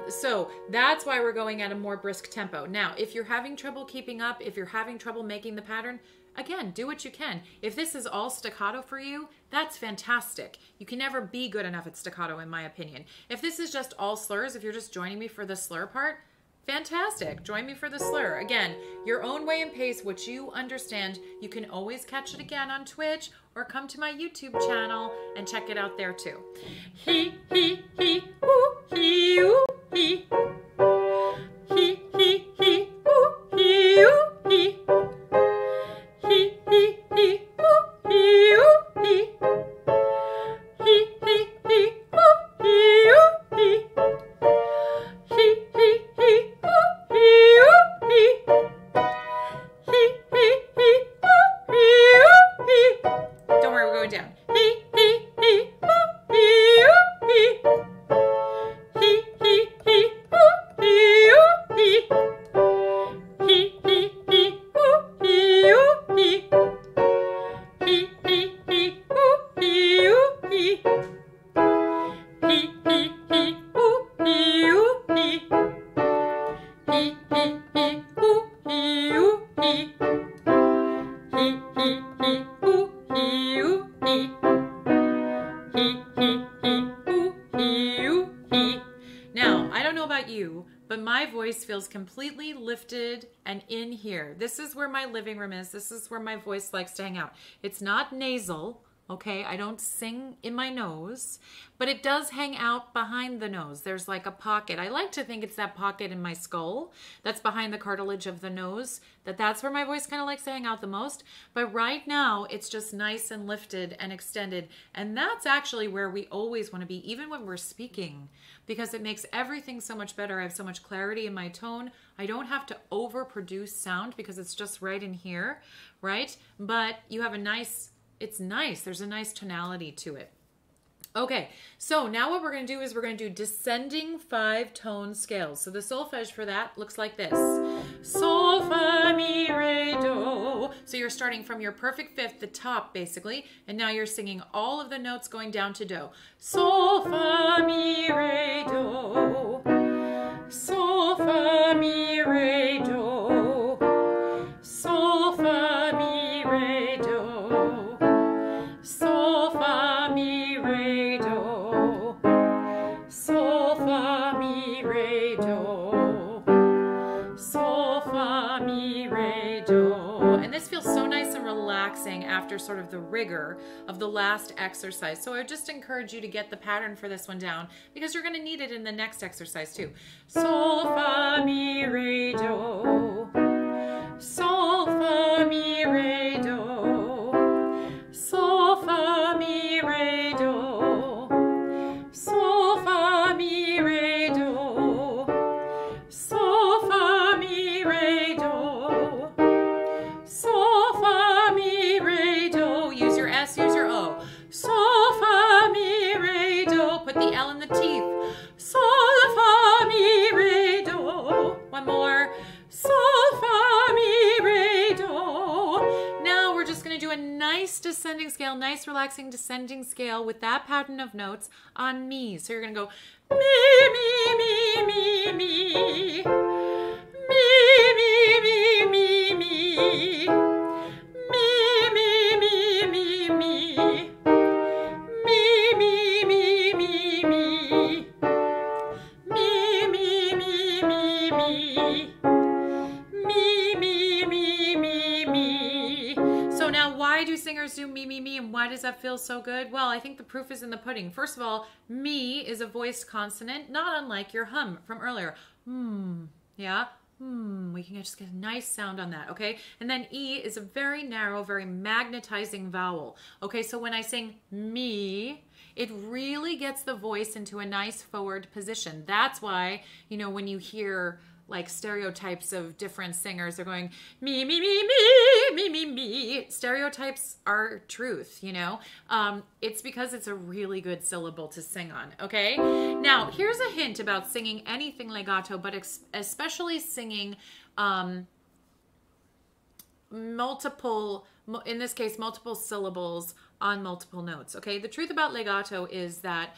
So that's why we're going at a more brisk tempo. Now, if you're having trouble keeping up, if you're having trouble making the pattern, again, do what you can. If this is all staccato for you, that's fantastic. You can never be good enough at staccato, in my opinion. If this is just all slurs, if you're just joining me for the slur part, fantastic. Join me for the slur. Again, your own way and pace, what you understand. You can always catch it again on Twitch or come to my YouTube channel and check it out there too. He, ooh, he, ooh, he. He, ooh, he, ooh, he. He, ooh, he, ooh, he. He, ooh, he, ooh, he. Don't worry, we're going down. Now, I don't know about you, but my voice feels completely lifted and in here. This is where my living room is. This is where my voice likes to hang out. It's not nasal, okay? I don't sing in my nose, but it does hang out behind the nose. There's like a pocket. I like to think it's that pocket in my skull that's behind the cartilage of the nose, that's where my voice kind of likes to hang out the most. But right now, it's just nice and lifted and extended. And that's actually where we always want to be, even when we're speaking, because it makes everything so much better. I have so much clarity in my tone. I don't have to overproduce sound because it's just right in here, right? But you have it's nice. There's a nice tonality to it. Okay, so now what we're going to do is we're going to do descending 5-tone scales. So the solfege for that looks like this. Sol, fa, mi, re, do. So you're starting from your perfect fifth, the top basically, and now you're singing all of the notes going down to do. Sol, fa, mi, re, do. Sol, fa, mi, re, do. Sol, fa, mi, re, do. Sol, fa, mi, re, do. Sol, fa, mi, re, do. Sol, fa, mi, re, do. And this feels so nice and relaxing after sort of the rigor of the last exercise. So I would just encourage you to get the pattern for this one down because you're going to need it in the next exercise too. Sol, fa, mi, re, do. Sol, fa, mi, re, do. Sol, fa, mi, re, do. Sol, fa, mi, re, do. Sol, fa, mi, re, do. Sol, fa, mi, re, do. Use your S, use your O. Sol, fa, mi, re, do. Put the L in the teeth. Sol, fa, mi, re, do. One more. Sol, fa, mi, re, do. Now we're just going to do a nice descending scale, nice relaxing descending scale with that pattern of notes on mi. So you're going to go mi, mi, mi, mi, mi. Mi, mi, mi, mi, mi. Mi, mi, mi, mi, mi. Mi, mi, mi, mi, mi. Mi, mi, mi, mi, mi. Me, me, me, me, me. So now why do singers do me, me, me, and why does that feel so good? Well, I think the proof is in the pudding. First of all, me is a voiced consonant, not unlike your hum from earlier. Yeah? We can just get a nice sound on that, okay? And then E is a very narrow, very magnetizing vowel. Okay, so when I sing me, It really gets the voice into a nice forward position. That's why, you know, when you hear like stereotypes of different singers, they're going me, me, me, me, me, me, me. Stereotypes are truth, you know. It's because it's a really good syllable to sing on, okay? Now, here's a hint about singing anything legato, but especially singing multiple, in this case, multiple syllables on multiple notes, okay? The truth about legato is that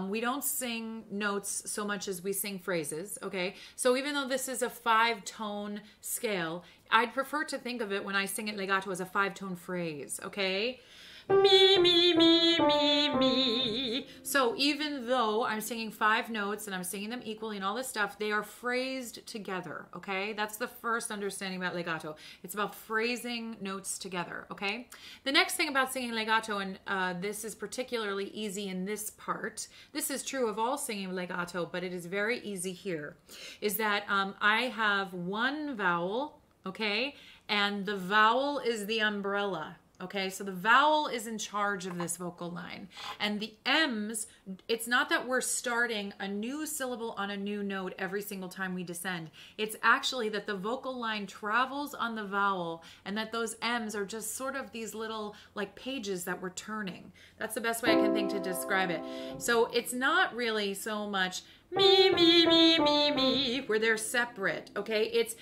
we don't sing notes so much as we sing phrases, okay? So even though this is a 5-tone scale, I'd prefer to think of it when I sing it legato as a 5-tone phrase, okay? Me, me, me, me, me. So even though I'm singing 5 notes and I'm singing them equally and all this stuff, they are phrased together, okay? That's the first understanding about legato. It's about phrasing notes together, okay? The next thing about singing legato, and this is particularly easy in this part, this is true of all singing legato, but it is very easy here, is that I have one vowel, okay? And the vowel is the umbrella. Okay, so the vowel is in charge of this vocal line. And the M's, it's not that we're starting a new syllable on a new note every single time we descend. It's actually that the vocal line travels on the vowel and that those M's are just sort of these little like pages that we're turning. That's the best way I can think to describe it. So it's not really so much me, me, me, me, me, where they're separate, okay? It's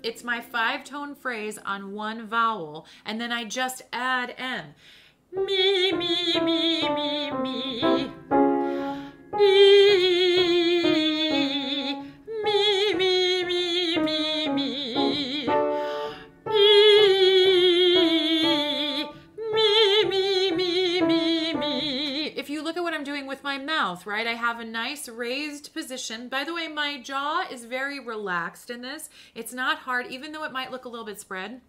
it's my 5-tone phrase on one vowel, and then I just add M. Me, me, me, me, me. Me, me, me, me, me. Me, me, me, me, me. If you look at what I'm doing with my mouth, right? I have a nice raised position. By the way, my jaw is very relaxed in this. It's not hard, even though it might look a little bit spread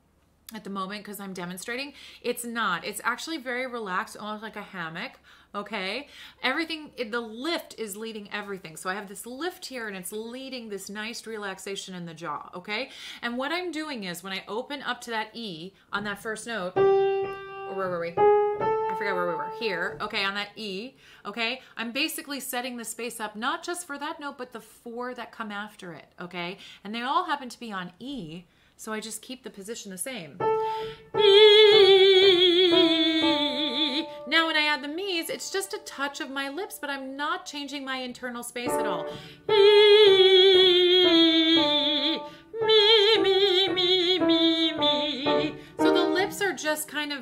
at the moment because I'm demonstrating. It's not. It's actually very relaxed, almost like a hammock, okay? Everything, the lift is leading everything. So I have this lift here and it's leading this nice relaxation in the jaw, okay? And what I'm doing is when I open up to that E on that first note, or where were we? I forgot where we were. Here, okay, on that E, okay? I'm basically setting the space up, not just for that note, but the 4 that come after it, okay? And they all happen to be on E, so I just keep the position the same. E. Now when I add the me's, it's just a touch of my lips, but I'm not changing my internal space at all. E. Me, me, me, me, me. So the lips are just kind of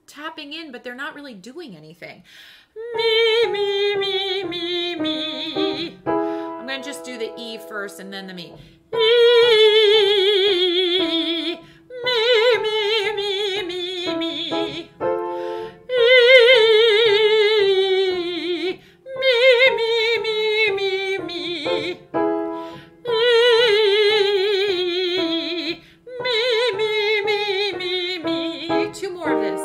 tapping in, but they're not really doing anything. Me, me, me, me, me. I'm going to just do the E first and then the me. E, me, me, me, me, me. E, me, me, me, me, me. E, me, me, me, me, me. 2 more of this.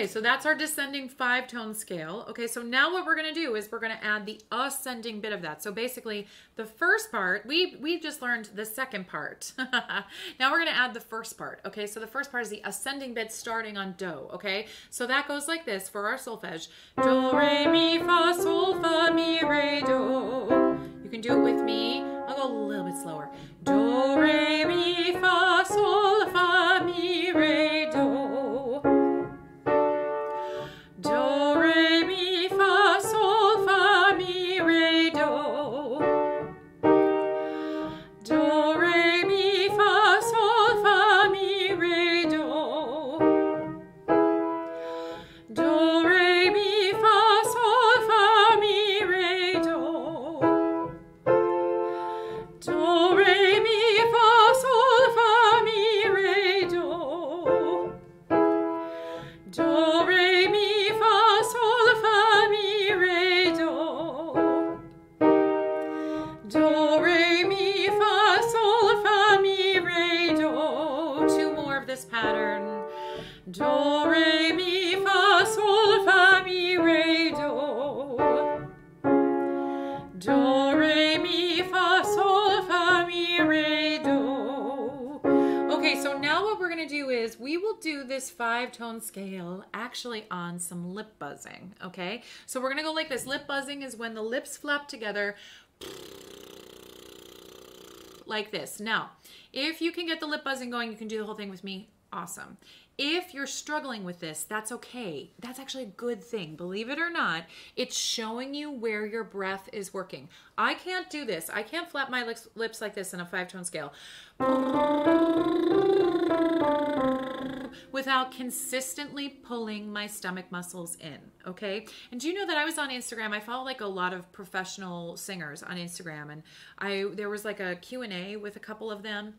So that's our descending 5-tone scale. Okay, so now what we're going to do is we're going to add the ascending bit of that. So basically the first part, we just learned the second part. Now we're going to add the first part. Okay, so the first part is the ascending bit starting on do. Okay, so that goes like this for our solfege. Do, re, mi, fa, sol, fa, mi, re, do. You can do it with me. I'll go a little bit slower. Do, re, mi, fa, sol, fa, mi, re, do. Do, re, mi, fa, sol, fa, mi, re, do. Do, re, mi, fa, sol, fa, mi, re, do. Do, re, mi, fa, sol, fa, mi, re, do. Do, re, mi, fa, sol, fa, mi, re, do. Do, re, mi, do, re, mi, fa, sol, fa, mi, re, do. 2 more of this pattern. Do, re, mi, fa, Okay, so now what we're going to do is we will do this 5-tone scale actually on some lip buzzing, okay? So we're going to go like this. Lip buzzing is when the lips flap together like this. Now, if you can get the lip buzzing going, you can do the whole thing with me. Awesome. If you're struggling with this, that's okay. That's actually a good thing. Believe it or not, it's showing you where your breath is working. I can't do this. I can't flap my lips like this in a 5-tone scale without consistently pulling my stomach muscles in, okay? And do you know that I was on Instagram? I follow like a lot of professional singers on Instagram, and there was like a Q&A with a couple of them.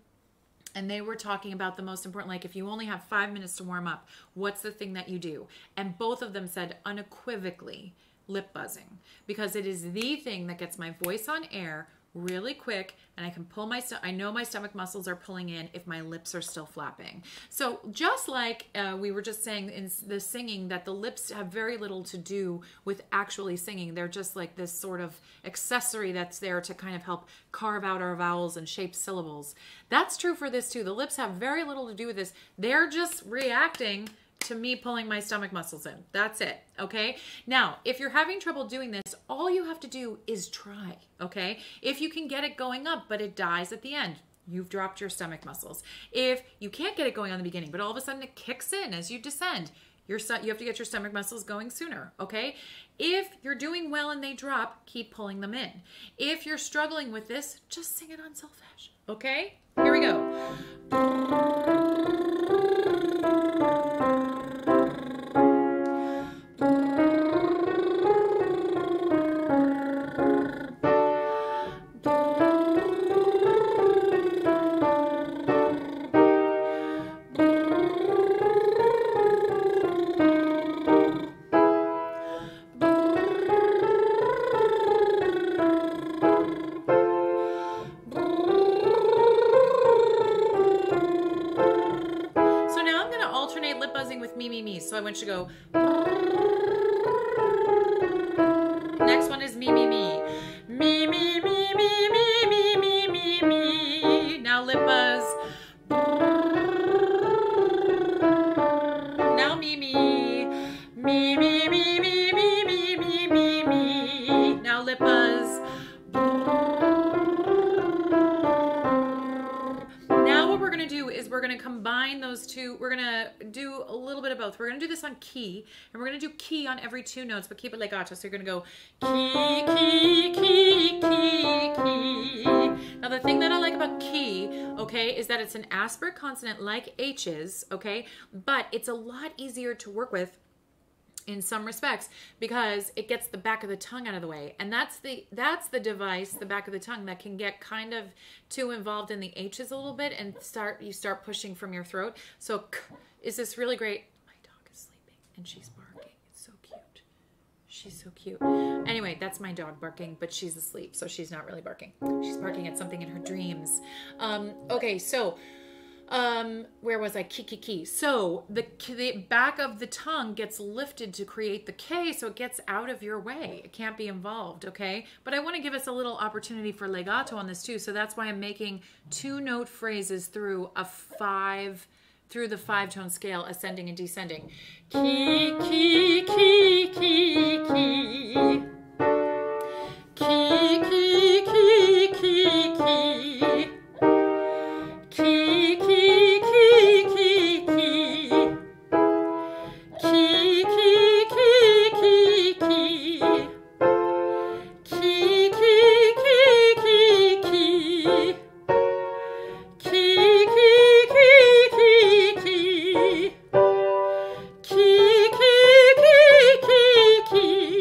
And they were talking about the most important, like if you only have 5 minutes to warm up, what's the thing that you do? And both of them said unequivocally lip buzzing, because it is the thing that gets my voice on air really quick, and I can pull I know my stomach muscles are pulling in if my lips are still flapping. So just like we were just saying in the singing, that the lips have very little to do with actually singing. They're just like this sort of accessory that's there to kind of help carve out our vowels and shape syllables. That's true for this too. The lips have very little to do with this. They're just reacting to me pulling my stomach muscles in. That's it, okay? Now, if you're having trouble doing this, all you have to do is try, okay? If you can get it going up, but it dies at the end, you've dropped your stomach muscles. If you can't get it going on the beginning, but all of a sudden it kicks in as you descend, you have to get your stomach muscles going sooner, okay? If you're doing well and they drop, keep pulling them in. If you're struggling with this, just sing it on solfege, okay? Here we go. So I want you to go. Next one is me, me, me. Me, me, me, me, me, me, me, me, me. Now lip buzz. Now me, me. Me, me, me, me, me, me, me, me, me. Now lip buzz. Now what we're going to do is we're going to combine those two. We're going to do a little bit of both. We're going to do this on key, and we're going to do key on every 2 notes, but keep it legato. So you're going to go key, key, key, key, key. Now the thing that I like about key, okay, is that it's an aspirate consonant like H's, okay, but it's a lot easier to work with in some respects because it gets the back of the tongue out of the way, and that's the device, the back of the tongue, that can get kind of too involved in the H's a little bit and you start pushing from your throat. So k is this really great. My dog is sleeping and she's barking. It's so cute. She's so cute. Anyway, that's my dog barking, but she's asleep, so she's not really barking. She's barking at something in her dreams. Okay, so where was I? Ki. So the back of the tongue gets lifted to create the K, so it gets out of your way. It can't be involved, okay? But I want to give us a little opportunity for legato on this too, so that's why I'm making 2-note phrases through the 5-tone scale, ascending and descending. Ki, ki, ki, ki, ki. Ki, ki, ki, ki, ki. Ki, ki, ki, ki, ki. Ki, ki, ki, ki, ki. Ki, ki, ki, ki, ki. Ki, ki, ki, ki, ki. Ki, ki, ki, ki, ki.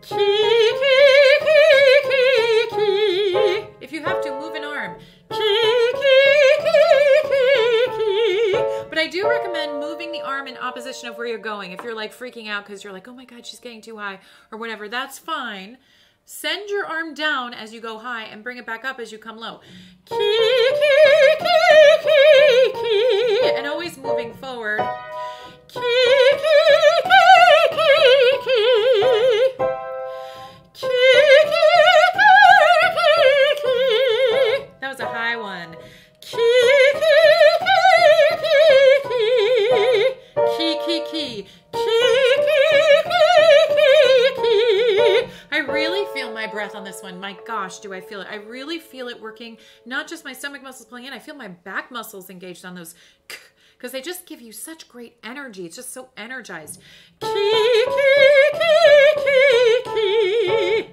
Ki, ki, ki, ki. If you have to, move an arm. But I do recommend moving the arm in opposition of where you're going. If you're like freaking out because you're like, oh my God, she's getting too high or whatever, that's fine. Send your arm down as you go high and bring it back up as you come low. Ki, ki, ki, ki, ki. And always moving forward. Ki, ki, ki, ki, ki. Ki, ki, ki, ki, ki. That was a high one. Key, key, key, key, key. Key, key, key. Key, key, key, key, key. I really feel my breath on this one. My gosh, do I feel it. I really feel it working. Not just my stomach muscles pulling in. I feel my back muscles engaged on those because they just give you such great energy. It's just so energized. Key, key, key, key, key.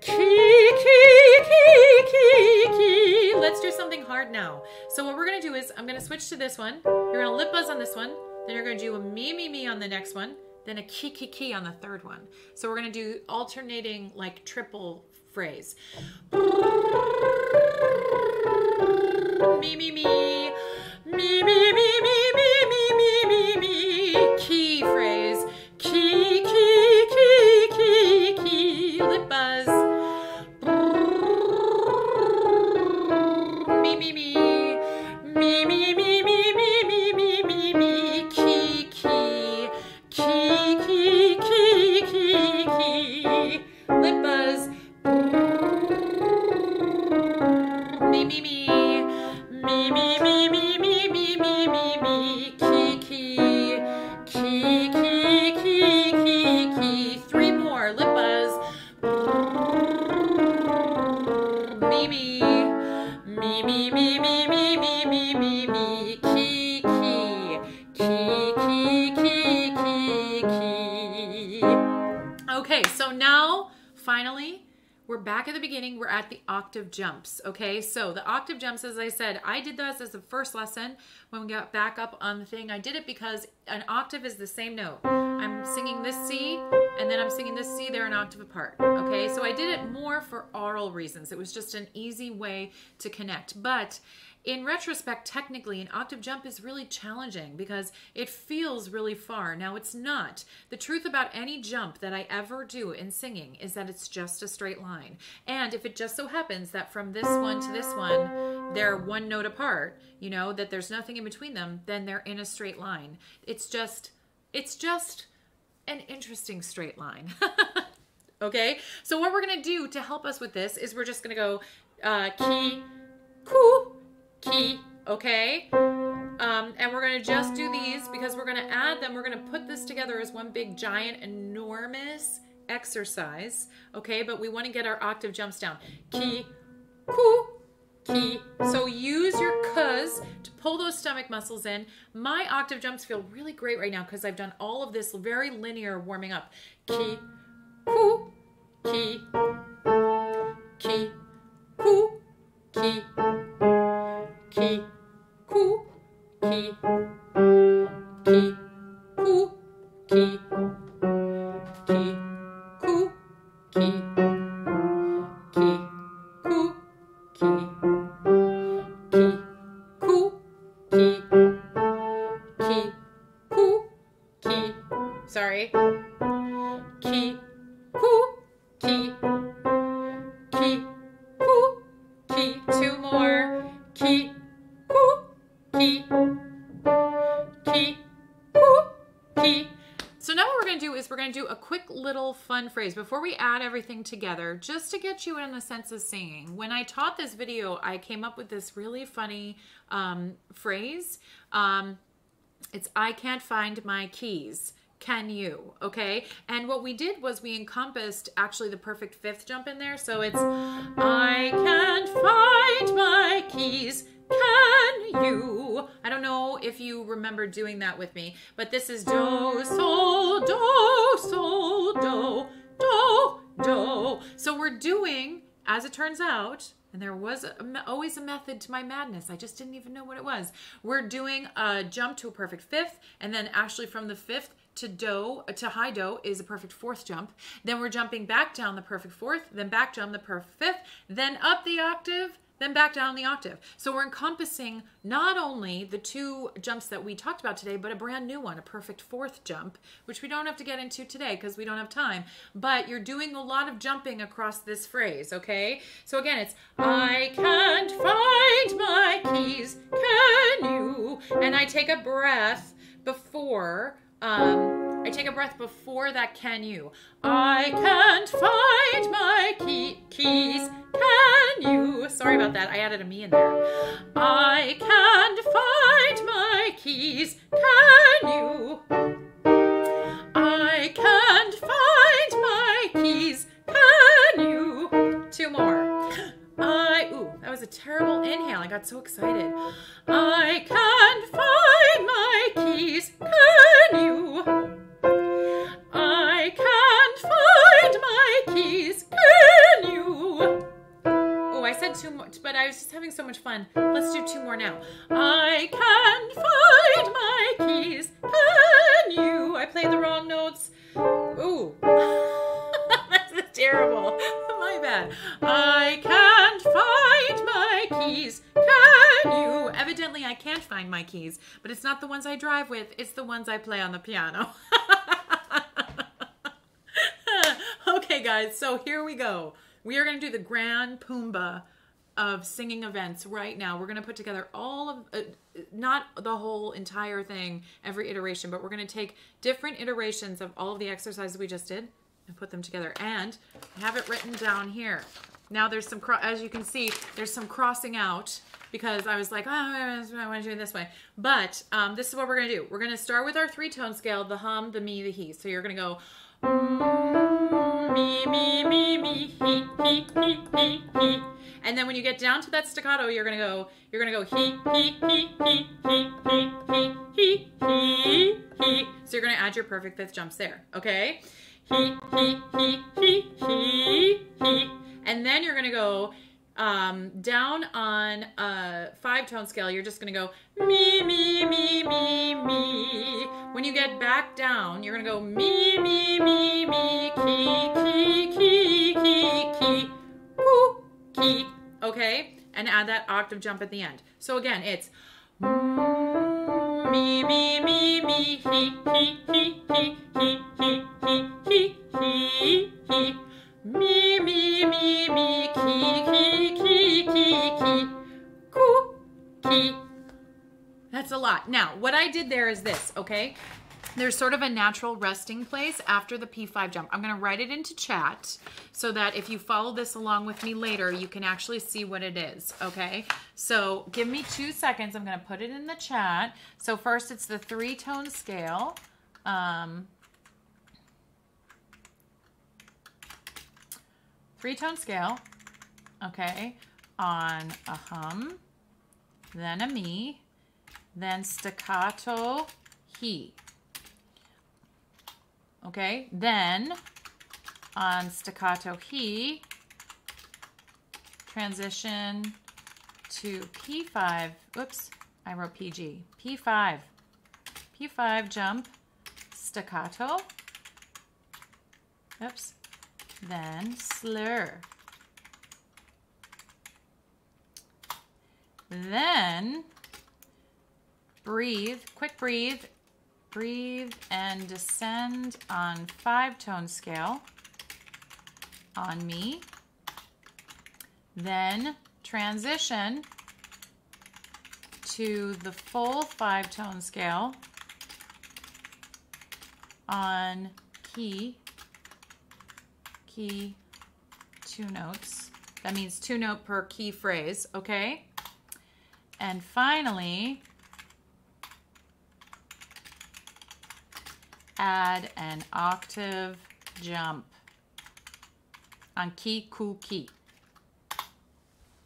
Key, key, key, key, key. Let's do something hard now. So what we're going to do is I'm going to switch to this one. You're going to lip buzz on this one. Then you're going to do a me, me, me on the next one. Then a key, key, key on the third one. So we're going to do alternating like triple phrase. Me, me, me. Me, me, me, me, me, me, me, me, me. Key phrase. Key, key, key, key, key. Lip buzz. Me, me, me. Me, me, me, me, me, me, me, me, me. Key, key. Key, key, key, key, key. Lip buzz. Me, me, me. Me, me, me, me, me, me, me, me, me. Key, key. Key, key, key, key, key. Three more. Lip buzz. Me, me. Me, me, me, me, me, me, me, me, me. Key, key. Key, key, key, key, key. Okay, so now, finally, we're back at the beginning. We're at the octave jumps, okay? So the octave jumps, as I said, I did this as the first lesson when we got back up on the thing. I did it because an octave is the same note. I'm singing this C, and then I'm singing this C. They're an octave apart, okay? So I did it more for oral reasons. It was just an easy way to connect. But in retrospect, technically, an octave jump is really challenging because it feels really far. Now, it's not. The truth about any jump that I ever do in singing is that it's just a straight line. And if it just so happens that from this one to this one, they're one note apart, you know, that there's nothing in between them, then they're in a straight line. It's just an interesting straight line. Okay? So what we're going to do to help us with this is we're just going to go key, coo, key, okay? And we're going to just do these because we're going to add them. We're going to put this together as one big, giant, enormous exercise, okay? But we want to get our octave jumps down. Key, coo, key. So use your cuz to pull those stomach muscles in. My octave jumps feel really great right now because I've done all of this very linear warming up. Key, coo, key, key, coo, key. Key, coo, key, key, coo, key, key, coo, key, key, coo, key, key, coo, key, key, coo, key. Sorry. Key, coo, key, key, coo, key. Two more. Key. Key, key, coo, key. So now what we're going to do is we're going to do a quick little fun phrase before we add everything together, just to get you in the sense of singing. When I taught this video, I came up with this really funny phrase. It's I can't find my keys. Can you? Okay? And what we did was we encompassed actually the perfect fifth jump in there. So it's I can't find my keys. Can you? I don't know if you remember doing that with me, but this is do, sol, do, sol, do, do, do. So we're doing, as it turns out, and there was always a method to my madness. I just didn't even know what it was. We're doing a jump to a perfect fifth, and then actually from the fifth to do, to high do is a perfect fourth jump. Then we're jumping back down the perfect fourth, then back down the perfect fifth, then up the octave, then back down the octave. So we're encompassing not only the two jumps that we talked about today, but a brand new one, a perfect fourth jump, which we don't have to get into today because we don't have time. But you're doing a lot of jumping across this phrase, okay? So again, it's I can't find my keys, can you? And I take a breath before I take a breath before that can you. I can't find my keys. Can you? Sorry about that. I added a me in there. I can't find my keys. Can you? I can't find my keys. Can you? 2 more. Ooh, that was a terrible inhale. I got so excited. I can't find my keys. Can you? I can't find my keys. Can you? Oh, I said 2 more, but I was just having so much fun. Let's do 2 more now. I can't find my keys. Can you? I played the wrong notes. Ooh. That's terrible. My bad. I can't find my keys. Can you? Evidently, I can't find my keys, but it's not the ones I drive with. It's the ones I play on the piano. Okay, guys, so here we go. We are going to do the grand Pumbaa of singing events right now. We're going to put together all of, not the whole entire thing, every iteration, but we're going to take different iterations of all of the exercises we just did and put them together. And I have it written down here. Now there's some, as you can see, there's some crossing out because I was like, oh, I want to do it this way. But this is what we're going to do. We're going to start with our 3-tone scale, the hum, the me, the he. So you're going to go me, me, me, me, he, he, he, he, he. And then when you get down to that staccato, you're gonna go he, he, he, he, he, he, he, he. So you're gonna add your perfect 5th jumps there, okay? He, he, he, he, he. And then you're gonna go down on a 5-tone scale. You're just gonna go me, me, me, me, me. When you get back down, you're gonna go me, me, me, me, key, key, key, key, key, koo, key. Okay, and add that octave jump at the end. So again, it's me, me, me, me, he, he, he, he, he, he, he, he, he. Me, me, me, me, key, key, key, key, key, koo, key. That's a lot. Now, what I did there is this, okay? There's sort of a natural resting place after the P5 jump. I'm going to write it into chat so that if you follow this along with me later, you can actually see what it is, okay? So give me 2 seconds. I'm going to put it in the chat. So first, it's the 3-tone scale. 3-tone scale, okay, on a hum, then a me, then staccato he. Okay, then on staccato he, transition to P5, oops, I wrote PG, P5 jump, staccato, oops, then slur. Then breathe, quick breathe, breathe and descend on 5-tone scale on me. Then transition to the full 5-tone scale on key, 2 notes. That means 2 note per key phrase, okay? And finally, add an octave jump on key, ku, key.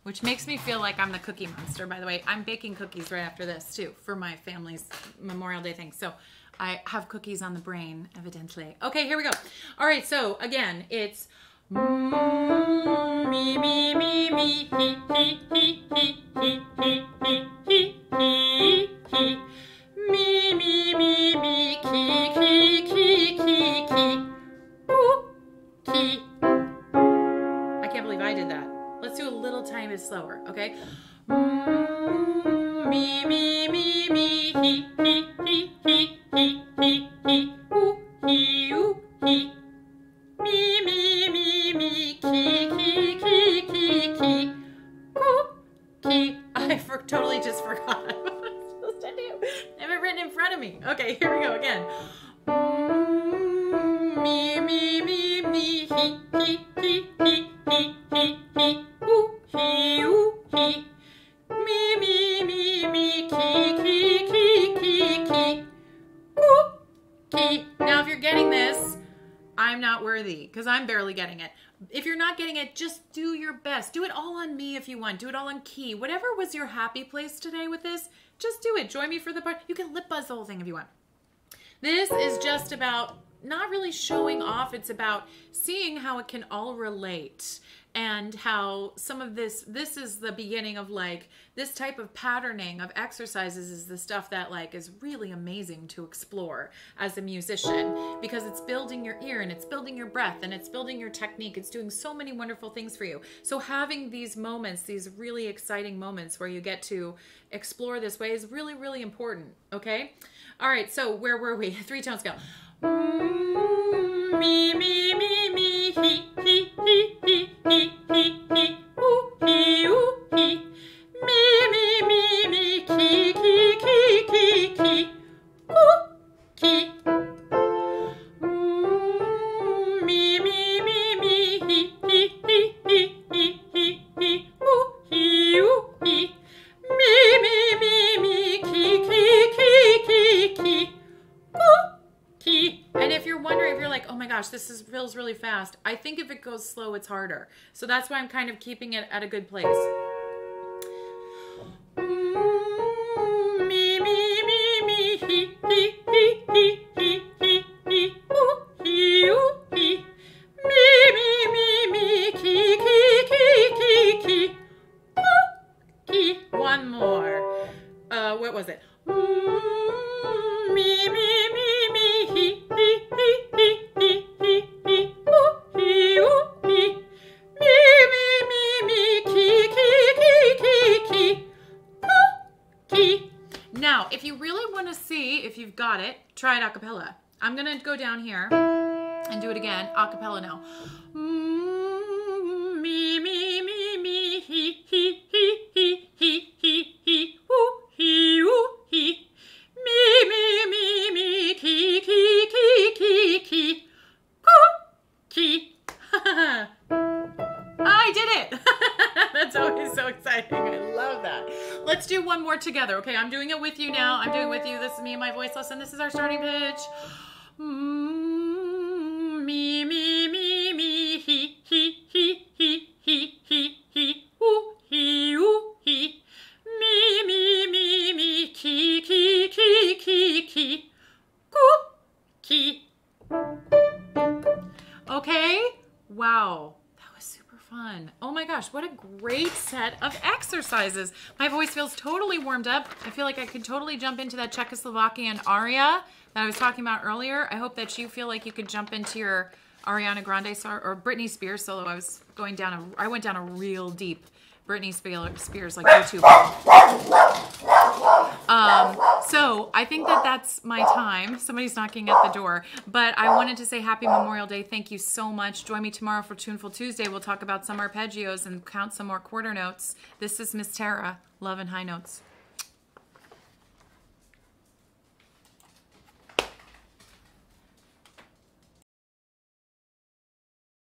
Which makes me feel like I'm the cookie monster, by the way. I'm baking cookies right after this, too, for my family's Memorial Day thing. So I have cookies on the brain, evidently. Okay, here we go. All right, so again, it's me, me, me, me, he, he, he, he, he, he, he, he, he. Me, me, me, me, key, key, key, key, key, ooh, key. I can't believe I did that. Let's do a little tiny bit slower, okay? Me, me, me, me, he, he, he, he, he, he, he, ooh, he, ooh, he. Me, me, me, me, key, key, key, key, key, ooh, key. I totally just forgot. I have it written in front of me. Okay, here we go again. Me, me, me, me, he, he, he, he, he, he, he, ooh, he, ooh, he. Me, me, me, me, key, key, key, key, key, ooh, key. Now, if you're getting this, I'm not worthy because I'm barely getting it. If you're not getting it, just do your best. Do it all on me if you want. Do it all on key. Whatever was your happy place today with this, just do it. Join me for the part. You can lip buzz the whole thing if you want. This is just about not really showing off. It's about seeing how it can all relate and how some of this is the beginning of like this type of patterning of exercises is the stuff that like is really amazing to explore as a musician because it's building your ear and it's building your breath and it's building your technique. It's doing so many wonderful things for you. So having these moments, these really exciting moments where you get to explore this way is really, really important. Okay. All right. So where were we? 3-tone scale. Me, me, me, me, he, he, he, he, he, he, he, ooh, he, ooh, he. Me, me, me, me, key, key, key, key, key, ooh, key. Me, me, me, me, he, he, he, he, he, he, he, ooh, he, ooh, he. Me, me, me, me, key, key, key, key, key, ooh, key. And if you're wondering, if you're like, oh my gosh, feels really fast, I think if it goes slow, it's harder. So that's why I'm kind of keeping it at a good place. Me, me, me, me, he, he, he, he, he, he, he, ooh, he, ooh, he. Me, me, me, me, key, key, key, key, key, ooh, key. One more. What was it? Me, me, me, me, he, he, he, he, he, he, he, ooh, he, ooh, he. Me, me, me, me, key, key, key, key, key, ooh, key. Now, if you really want to see if you've got it, try it a cappella. I'm going to go down here and do it again, a cappella now. Me, me, me, me, he, he, he, he, he, he, he, ooh, he, ooh, he. Me, me, me, me, key, key, key, key, key, ooh, key. I did it. That's always so exciting. I love that. Let's do one more together. Okay, I'm doing it with you now. I'm doing it with you. This is me and my voice lesson. This is our starting pitch. Me, me, me, me, he, he, he, he, he, he, he, ooh, he, ooh, he. Me, me, me, me, key, key, key, key, key, ooh, key. Okay? Wow. That was super fun. Oh my gosh, what a great set of exercises. My voice feels totally warmed up. I feel like I could totally jump into that Czechoslovakian aria that I was talking about earlier. I hope that you feel like you could jump into your Ariana Grande or Britney Spears solo. I went down a real deep Britney Spears like YouTube. So I think that's my time. Somebody's knocking at the door, but I wanted to say happy Memorial Day. Thank you so much. Join me tomorrow for Tuneful Tuesday. We'll talk about some arpeggios and count some more quarter notes. This is Miss Tara. Love and high notes.